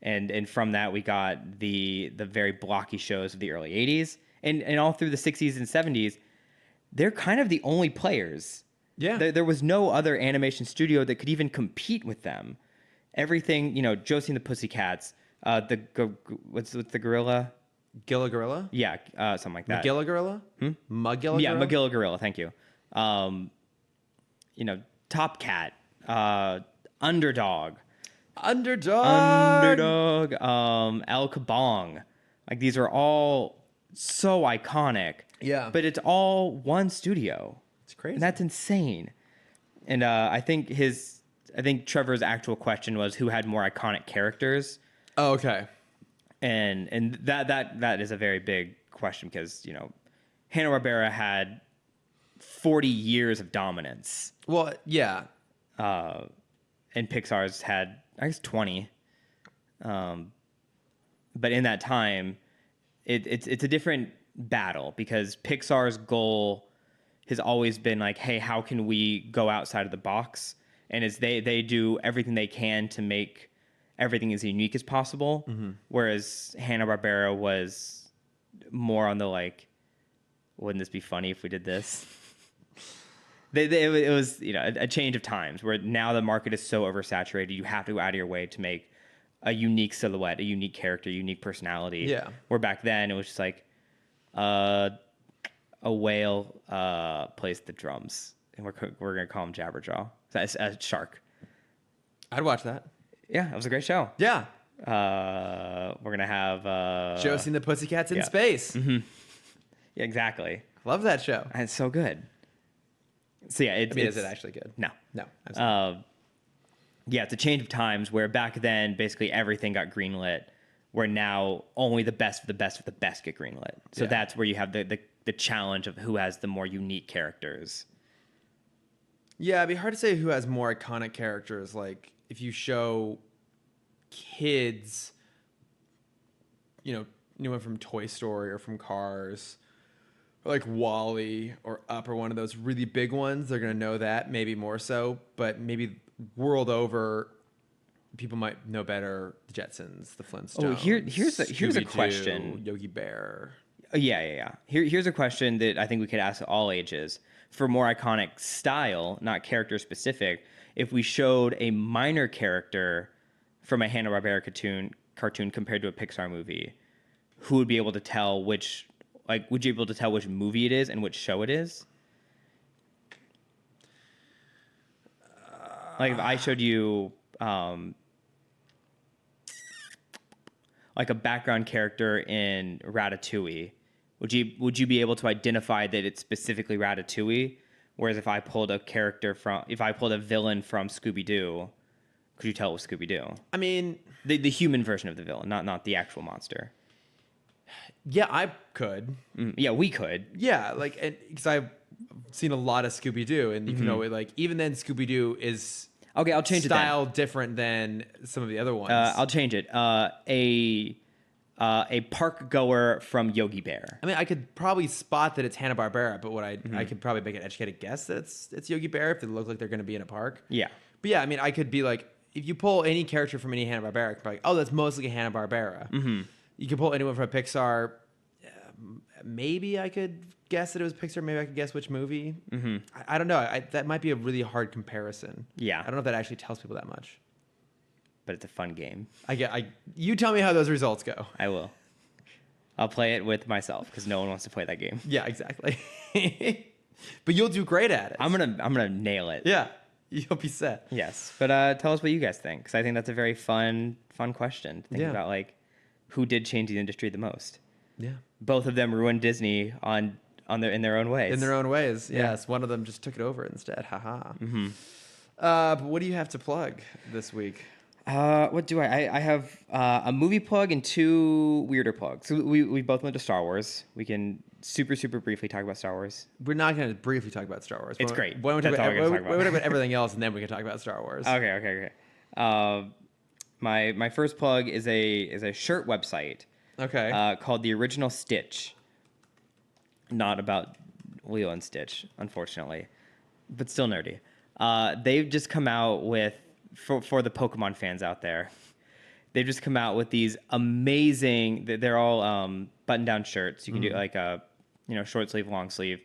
And from that, we got the very blocky shows of the early 80s. And all through the 60s and 70s, they're kind of the only players. Yeah. There was no other animation studio that could even compete with them. Everything, Josie and the Pussycats, what's the gorilla? Gilla Gorilla? Yeah, something like that. Magilla Gorilla? Magilla Gorilla? Yeah, Magilla Gorilla, thank you. Top Cat, Underdog, El Kabong. Like, these are all so iconic. Yeah. But it's all one studio. It's crazy. And that's insane. And I think Trevor's actual question was who had more iconic characters. Oh, okay. And that is a very big question because, Hanna-Barbera had 40 years of dominance. Well, yeah. and Pixar's had, I guess, 20. But in that time, it's a different battle because Pixar's goal has always been like, hey, how can we go outside of the box? And as they do everything they can to make everything as unique as possible, whereas Hanna-Barbera was more on the like, wouldn't this be funny if we did this? It was a change of times where now the market is so oversaturated, you have to go out of your way to make a unique silhouette, a unique character, unique personality. Yeah. Where back then it was just like a whale plays the drums, and we're gonna call him Jabberjaw. That's a shark. I'd watch that. Yeah, it was a great show. Yeah. We're gonna have Josie and the Pussycats in yeah. space. Yeah, exactly. Love that show. And it's so good. So yeah, is it actually good? No. Absolutely. Yeah, it's a change of times where back then basically everything got greenlit, where now only the best of the best of the best get greenlit. So that's where you have the challenge of who has the more unique characters. Yeah, it'd be hard to say who has more iconic characters. Like, if you show kids, anyone from Toy Story or from Cars, or like Wall-E or Up or one of those really big ones, they're going to know that, maybe more so. But maybe world over, people might know better the Jetsons, the Flintstones. Oh, here's a Scooby-Doo, question. Yogi Bear. Yeah. Here's a question that I think we could ask all ages. For more iconic style, not character specific, if we showed a minor character from a Hanna-Barbera cartoon compared to a Pixar movie, who would be able to tell which, like, would you be able to tell which movie it is and which show it is? Like, if I showed you, like a background character in Ratatouille, would you be able to identify that it's specifically Ratatouille? Whereas if I pulled a villain from Scooby-Doo, could you tell it was Scooby-Doo? I mean, the human version of the villain, not the actual monster. yeah, I could. Yeah, we could. Yeah, like, because I've seen a lot of Scooby-Doo, and you can know it, like, even then Scooby-Doo is Okay, I'll change style different than some of the other ones. I'll change it. A park goer from Yogi Bear. I mean, I could probably spot that it's Hanna-Barbera, but I could probably make an educated guess that it's Yogi Bear if they look like they're going to be in a park. Yeah. But yeah, I mean, I could be like, if you pull any character from any Hanna-Barbera, I could be like, oh, that's mostly Hanna-Barbera. You could pull anyone from Pixar. Maybe I could guess that it was Pixar. Maybe I could guess which movie. I don't know. That might be a really hard comparison. Yeah. I don't know if that actually tells people that much. But it's a fun game. You tell me how those results go. I will. I'll play it with myself because no one wants to play that game. Yeah, exactly. But you'll do great at it. I'm gonna nail it. Yeah, you'll be set. Yes, but tell us what you guys think because I think that's a very fun question to think about, like who did change the industry the most. Yeah, both of them ruined Disney in their own ways. In their own ways, Yeah. yes. One of them just took it over instead. Haha. But what do you have to plug this week? What do I have a movie plug and 2 weirder plugs. So we both went to Star Wars. We can super briefly talk about Star Wars. We're not going to briefly talk about Star Wars. It's great. Why don't we That's all we're gonna talk about. talk about everything else, and then we can talk about Star Wars. Okay. My first plug is a shirt website. Okay. Called The Original Stitch. Not about Lilo and Stitch, unfortunately, but still nerdy. They've just come out with, for the Pokemon fans out there, they've just come out with these amazing, they're all button-down shirts. You can do like a short sleeve, long sleeve,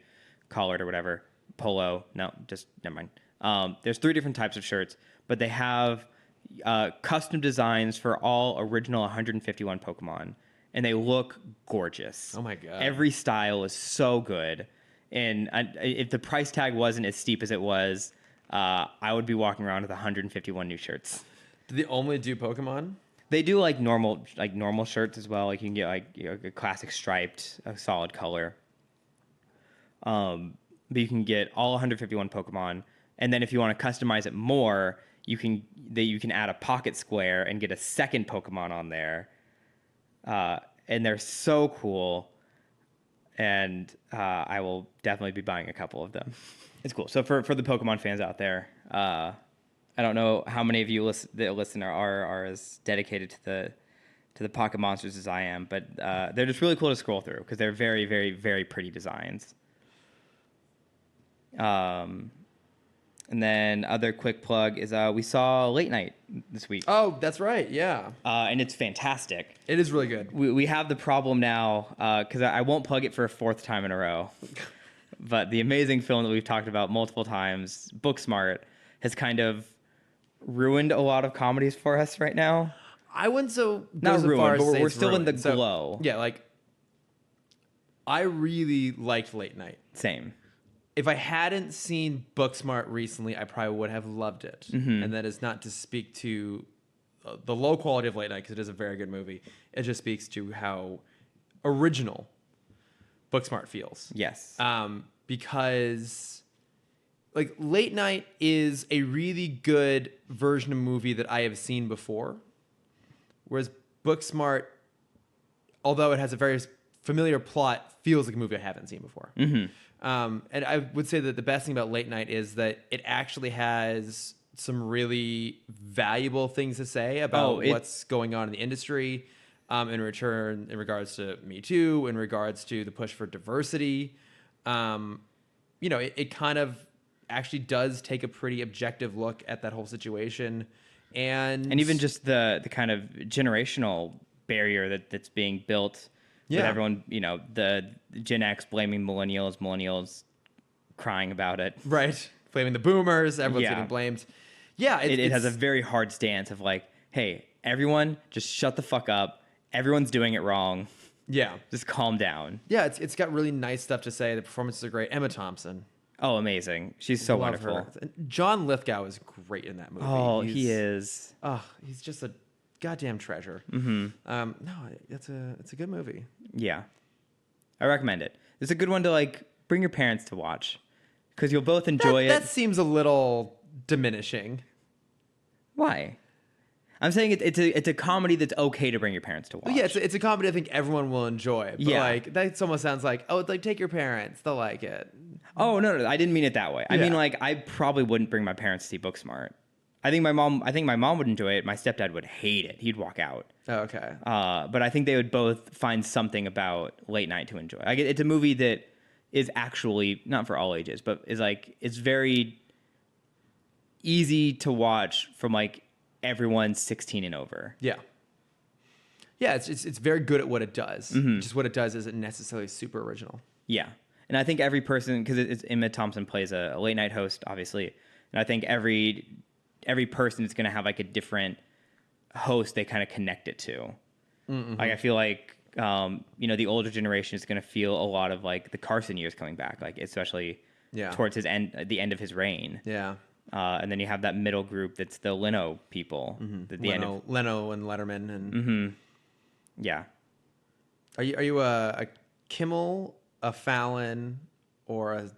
collared or whatever, polo. No, just never mind. There's 3 different types of shirts, but they have custom designs for all original 151 Pokemon, and they look gorgeous. Oh my God. Every style is so good. And if the price tag wasn't as steep as it was, I would be walking around with 151 new shirts. Do they only do Pokemon? They do like normal shirts as well. Like you can get like a classic striped, a solid color. But you can get all 151 Pokemon, and then if you want to customize it more, you can add a pocket square and get a second Pokemon on there. And they're so cool. And I will definitely be buying a couple of them. It's cool. So for the Pokemon fans out there, I don't know how many of you that listen are as dedicated to the pocket monsters as I am, but they're just really cool to scroll through because they're very, very, very pretty designs. And then other quick plug is we saw Late Night this week. Oh, that's right. Yeah. And it's fantastic. It is really good. We have the problem now because I won't plug it for a fourth time in a row. But the amazing film that we've talked about multiple times, Booksmart, has kind of ruined a lot of comedies for us right now. I wouldn't Not so ruined, far as but say we're it's still in the ruined. So, glow. Yeah, like I really liked Late Night. Same. If I hadn't seen Booksmart recently, I probably would have loved it. Mm-hmm. And that is not to speak to the low quality of Late Night, because it is a very good movie. It just speaks to how original Booksmart feels. Yes. Because like Late Night is a really good version of a movie that I have seen before. Whereas Booksmart, although it has a very familiar plot, feels like a movie I haven't seen before. Mm-hmm. And I would say that the best thing about Late Night is that it actually has some really valuable things to say about what's going on in the industry, in regards to Me Too, in regards to the push for diversity. It kind of actually does take a pretty objective look at that whole situation. And even just the kind of generational barrier that's being built with everyone, the Gen X blaming millennials crying about it. Right. Blaming the boomers. Everyone's getting blamed. Yeah. It has a very hard stance of like, hey, everyone just shut the fuck up. Everyone's doing it wrong. Yeah. Just calm down. Yeah. It's got really nice stuff to say. The performances are great. Emma Thompson. Oh, amazing. She's so wonderful. Her. John Lithgow is great in that movie. Oh, he is. Oh, he's just a goddamn treasure. Mm-hmm. No, it's a good movie. Yeah. I recommend it. It's a good one to like bring your parents to watch because you'll both enjoy it. That seems a little diminishing. Why? I'm saying it's a comedy that's okay to bring your parents to watch. Well, yeah, it's a comedy I think everyone will enjoy. But like that almost sounds like, like take your parents, they'll like it. Oh no, I didn't mean it that way. I mean like I probably wouldn't bring my parents to see Booksmart. I think my mom would enjoy it. My stepdad would hate it. He'd walk out. Oh, okay. But I think they would both find something about Late Night to enjoy. Like it's a movie that is actually not for all ages, but is like it's very easy to watch from like everyone 16 and over. Yeah. Yeah, it's very good at what it does. Mm-hmm. Just what it does isn't necessarily super original. Yeah. And I think every person, because it's Emma Thompson plays a late night host, obviously. And I think every person is going to have like a different host they kind of connect it to. Mm-hmm. Like I feel like, the older generation is going to feel a lot of like the Carson years coming back, like especially towards the end of his reign. Yeah. And then you have that middle group that's the Leno people. Mm-hmm. Leno and Letterman and mm-hmm. Yeah. Are you a Kimmel, a Fallon, or a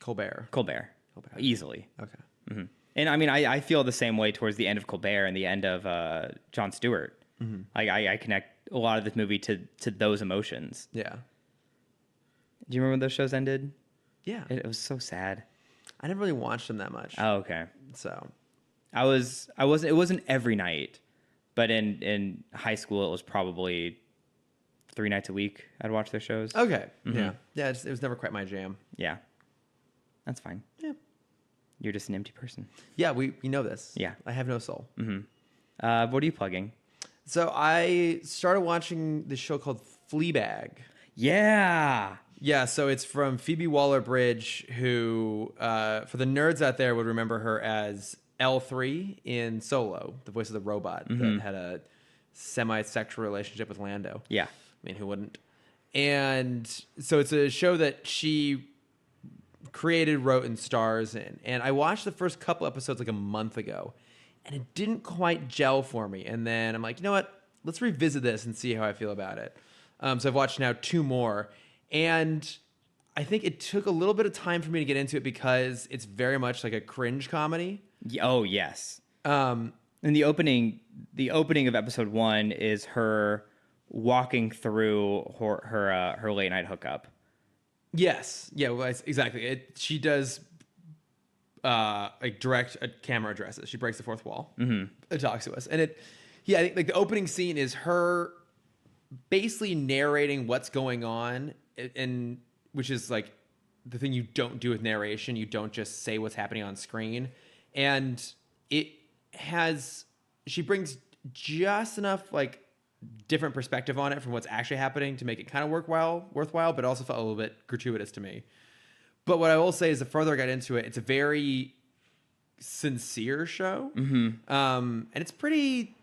Colbert? Colbert. Easily. Okay. Mm-hmm. And I mean, I feel the same way towards the end of Colbert and the end of Jon Stewart. Mm-hmm. I connect a lot of this movie to those emotions. Yeah. Do you remember when those shows ended? Yeah. It was so sad. I never really watched them that much. Oh, okay. So it wasn't every night, but in high school it was probably 3 nights a week I'd watch their shows. Okay. Mm-hmm. Yeah. Yeah, it was never quite my jam. Yeah. That's fine. Yeah. You're just an empty person. Yeah, we know this. Yeah. I have no soul. Mm-hmm. What are you plugging? So I started watching this show called Fleabag. Yeah. Yeah, so it's from Phoebe Waller-Bridge, who, for the nerds out there, would remember her as L3 in Solo, the voice of the robot that had a semi-sexual relationship with Lando. Yeah. I mean, who wouldn't? And so it's a show that she created, wrote, and stars in. And I watched the first couple episodes like a month ago, and it didn't quite gel for me. And then I'm like, you know what? Let's revisit this and see how I feel about it. So I've watched now 2 more. And I think it took a little bit of time for me to get into it because it's very much like a cringe comedy. Oh, yes. And the opening of episode 1 is her walking through her late night hookup. Yes. Yeah, well, exactly. She does like direct camera addresses. She breaks the fourth wall and talks to us. And I think like the opening scene is her basically narrating what's going on, and which is like the thing you don't do with narration. You don't just say what's happening on screen. And she brings just enough like different perspective on it from what's actually happening to make it kind of worthwhile, but also felt a little bit gratuitous to me. But what I will say is the further I got into it, it's a very sincere show. And it's pretty,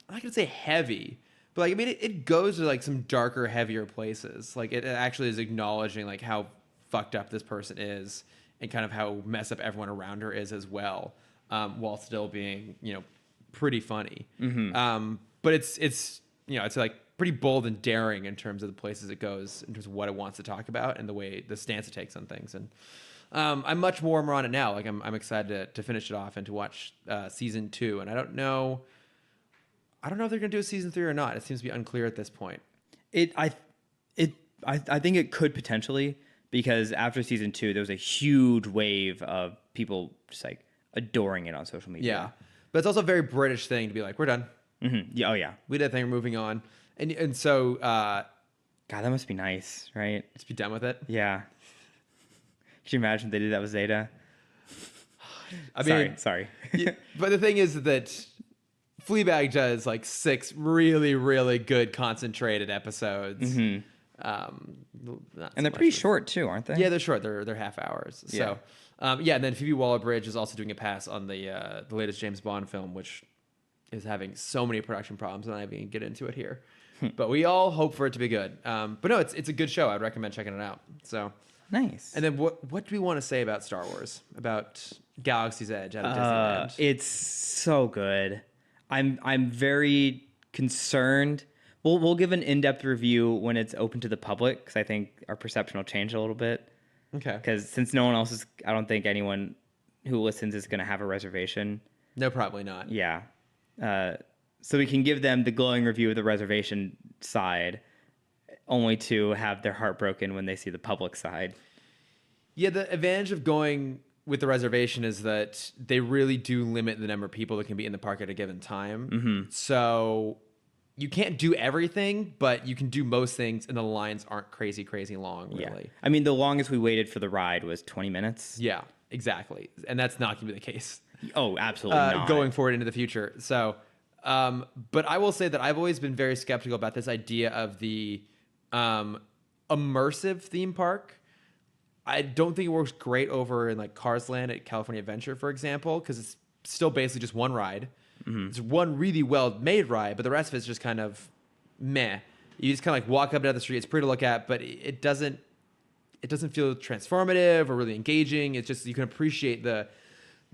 I'm not going to say heavy, but like, I mean, it goes to like some darker, heavier places. Like it actually is acknowledging like how fucked up this person is and kind of how messed up everyone around her is as well, while still being, pretty funny. But it's like pretty bold and daring in terms of the places it goes, in terms of what it wants to talk about and the stance it takes on things. And I'm much more on it now. Like I'm excited to finish it off and to watch season 2. And I don't know if they're gonna do a season 3 or not. It seems to be unclear at this point. I think it could potentially, because after season 2, there was a huge wave of people just like adoring it on social media. Yeah, but it's also a very British thing to be like, we're done. Yeah, oh yeah, we did a thing. We're moving on, and so God, that must be nice, right? Just be done with it. Yeah. Could you imagine if they did that with Zeta? I mean, sorry. Yeah, but the thing is that Fleabag does like 6 really, really good concentrated episodes. And they're pretty short too, aren't they? Yeah, they're short. They're half hours. So, and then Phoebe Waller-Bridge is also doing a pass on the latest James Bond film, which is having so many production problems, and I didn't even get into it here. But we all hope for it to be good. But no, it's a good show. I'd recommend checking it out. So nice. And then what do we want to say about Star Wars? About Galaxy's Edge out of Disneyland? It's so good. I'm very concerned. We'll give an in-depth review when it's open to the public, because I think our perception will change a little bit. Okay. Because since no one else is, I don't think anyone who listens is going to have a reservation. No, probably not. Yeah. So we can give them the glowing review of the reservation side, only to have their heart broken when they see the public side. Yeah, the advantage of going with the reservation is that they really do limit the number of people that can be in the park at a given time. So you can't do everything, but you can do most things, and the lines aren't crazy long, really. Yeah. I mean, the longest we waited for the ride was 20 minutes. Yeah, exactly. And that's not going to be the case. Oh, absolutely not. Going forward into the future. So, but I will say that I've always been very skeptical about this idea of the immersive theme park. I don't think it works great over in like Cars Land at California Adventure, for example, because it's still basically just one ride. It's one really well-made ride, but the rest of it's just kind of meh. You just kind of like walk up and down the street. It's pretty to look at, but it doesn't feel transformative or really engaging. It's just you can appreciate the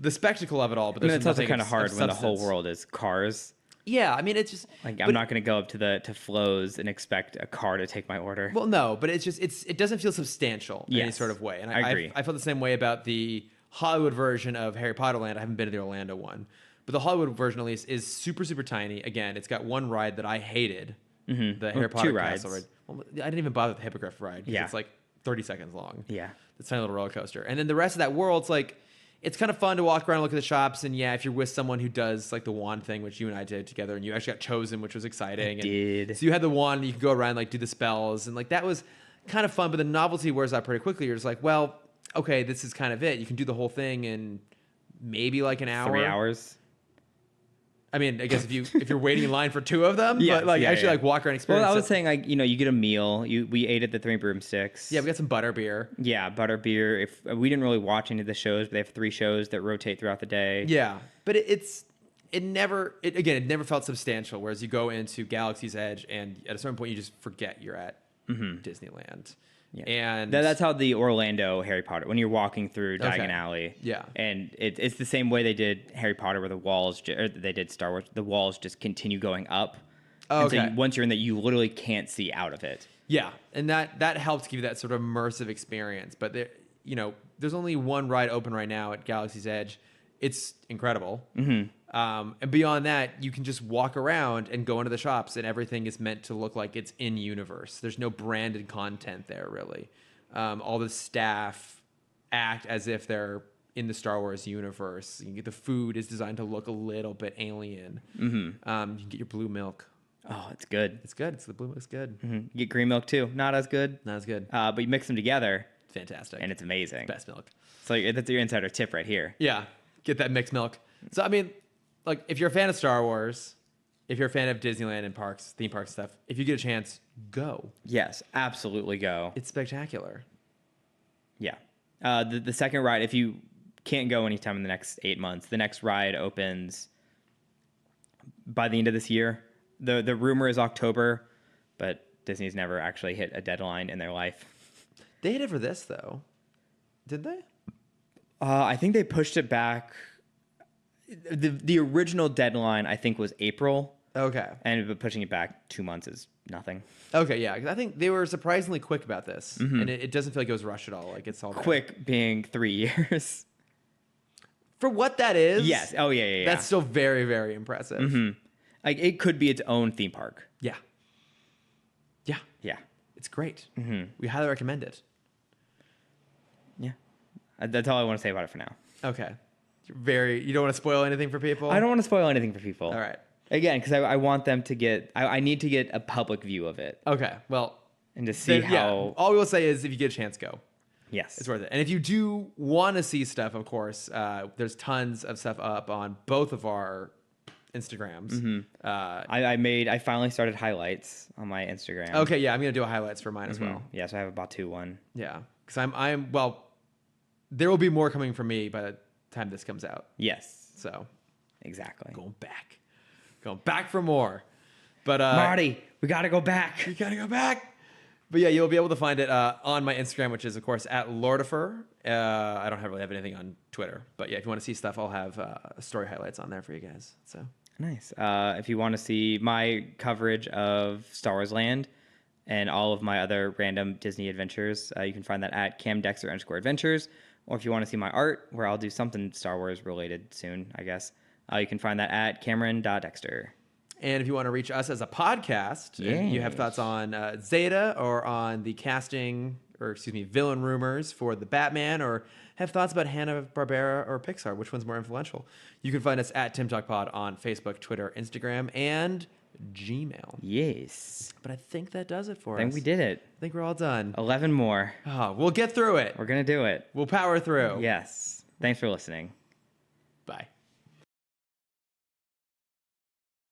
spectacle of it all. But it's also kind of hard when the whole world is cars. Yeah, I mean, it's just like I'm not going to go up to Flo's and expect a car to take my order. Well, no, but it doesn't feel substantial in any sort of way. And I agree. I feel the same way about the Hollywood version of Harry Potter Land. I haven't been to the Orlando one, but the Hollywood version at least is super tiny. Again, it's got one ride that I hated, the Harry Potter Castle ride. Well, I didn't even bother with the Hippogriff ride because it's like 30 seconds long. Yeah, it's a tiny little roller coaster, and then the rest of that world's like. It's kind of fun to walk around and look at the shops. And yeah, if you're with someone who does like the wand thing, which you and I did together, and you actually got chosen, which was exciting. I did. So you had the wand and you could go around and like do the spells. And like that was kind of fun. But the novelty wears out pretty quickly. You're just like, well, okay, this is kind of it. You can do the whole thing in maybe like an hour. 3 hours. I mean, I guess if you're waiting in line for 2 of them, but like like walk around and experience. Well, I was saying like, you get a meal. We ate at the 3 Broomsticks. Yeah, we got some butter beer. Yeah, butter beer. If we didn't really watch any of the shows, but they have 3 shows that rotate throughout the day. Yeah, but it never felt substantial. Whereas you go into Galaxy's Edge, and at a certain point, you just forget you're at Disneyland. Yeah. And that's how the Orlando Harry Potter, when you're walking through Diagon Alley. Yeah. And it's the same way they did Harry Potter, where the walls, or they did Star Wars, the walls just continue going up. Oh, okay. So once you're in that, you literally can't see out of it. Yeah. And that helps give you that sort of immersive experience. But there's only one ride open right now at Galaxy's Edge. It's incredible. And beyond that, you can just walk around and go into the shops, and everything is meant to look like it's in universe. There's no branded content there, really. All the staff act as if they're in the Star Wars universe. You get the food is designed to look a little bit alien. You can get your blue milk. Oh, it's good. It's good. The blue milk's good. You get green milk too. Not as good. Not as good. But you mix them together. Fantastic. And it's amazing. Best milk. So that's your insider tip right here. Yeah. Get that mixed milk. So, I mean, like, if you're a fan of Star Wars, if you're a fan of Disneyland and parks, theme park stuff, if you get a chance, go. Yes, absolutely go. It's spectacular. Yeah. The second ride, if you can't go anytime in the next 8 months, the next ride opens by the end of this year. The rumor is October, but Disney's never actually hit a deadline in their life. They hit it for this, though. Did they? I think they pushed it back. The original deadline, I think, was April. Okay. And pushing it back 2 months is nothing. Okay, yeah. 'Cause I think they were surprisingly quick about this. And it doesn't feel like it was rushed at all. Like, it's all there. Quick being 3 years. For what that is. Yes. Oh, yeah. That's still very, very impressive. Like, it could be its own theme park. Yeah. Yeah. Yeah. It's great. We highly recommend it. Yeah. That's all I want to say about it for now. Okay. You don't want to spoil anything for people? I don't want to spoil anything for people. All right. Again, because I want them to get... I need to get a public view of it. Okay. Well... And to see how... Yeah, all we will say is if you get a chance, go. Yes. It's worth it. And if you do want to see stuff, of course, there's tons of stuff up on both of our Instagrams. I finally started highlights on my Instagram. Okay, yeah, I'm going to do a highlights for mine as well. Yeah, so I have a Batu one. Yeah. Because well, there will be more coming from me by the time this comes out. Yes. So... Exactly. Going back for more. But Marty, we got to go back. We got to go back. But yeah, you'll be able to find it on my Instagram, which is, of course, at Lordifer. I don't really have anything on Twitter. But yeah, if you want to see stuff, I'll have story highlights on there for you guys. So nice. If you want to see my coverage of Star Wars Land and all of my other random Disney adventures, you can find that at camdexter_adventures. Or if you want to see my art, where I'll do something Star Wars related soon, I guess, you can find that at Cameron.Dexter. And if you want to reach us as a podcast, and you have thoughts on Zeta or on the villain rumors for the Batman, or have thoughts about Hanna-Barbera or Pixar, which one's more influential, you can find us at TimTalkPod on Facebook, Twitter, Instagram, and Gmail. Yes. But I think that does it for us. I think we did it. I think we're all done. 11 more. Oh, we'll get through it. We're going to do it. We'll power through. Yes. Thanks for listening. Bye.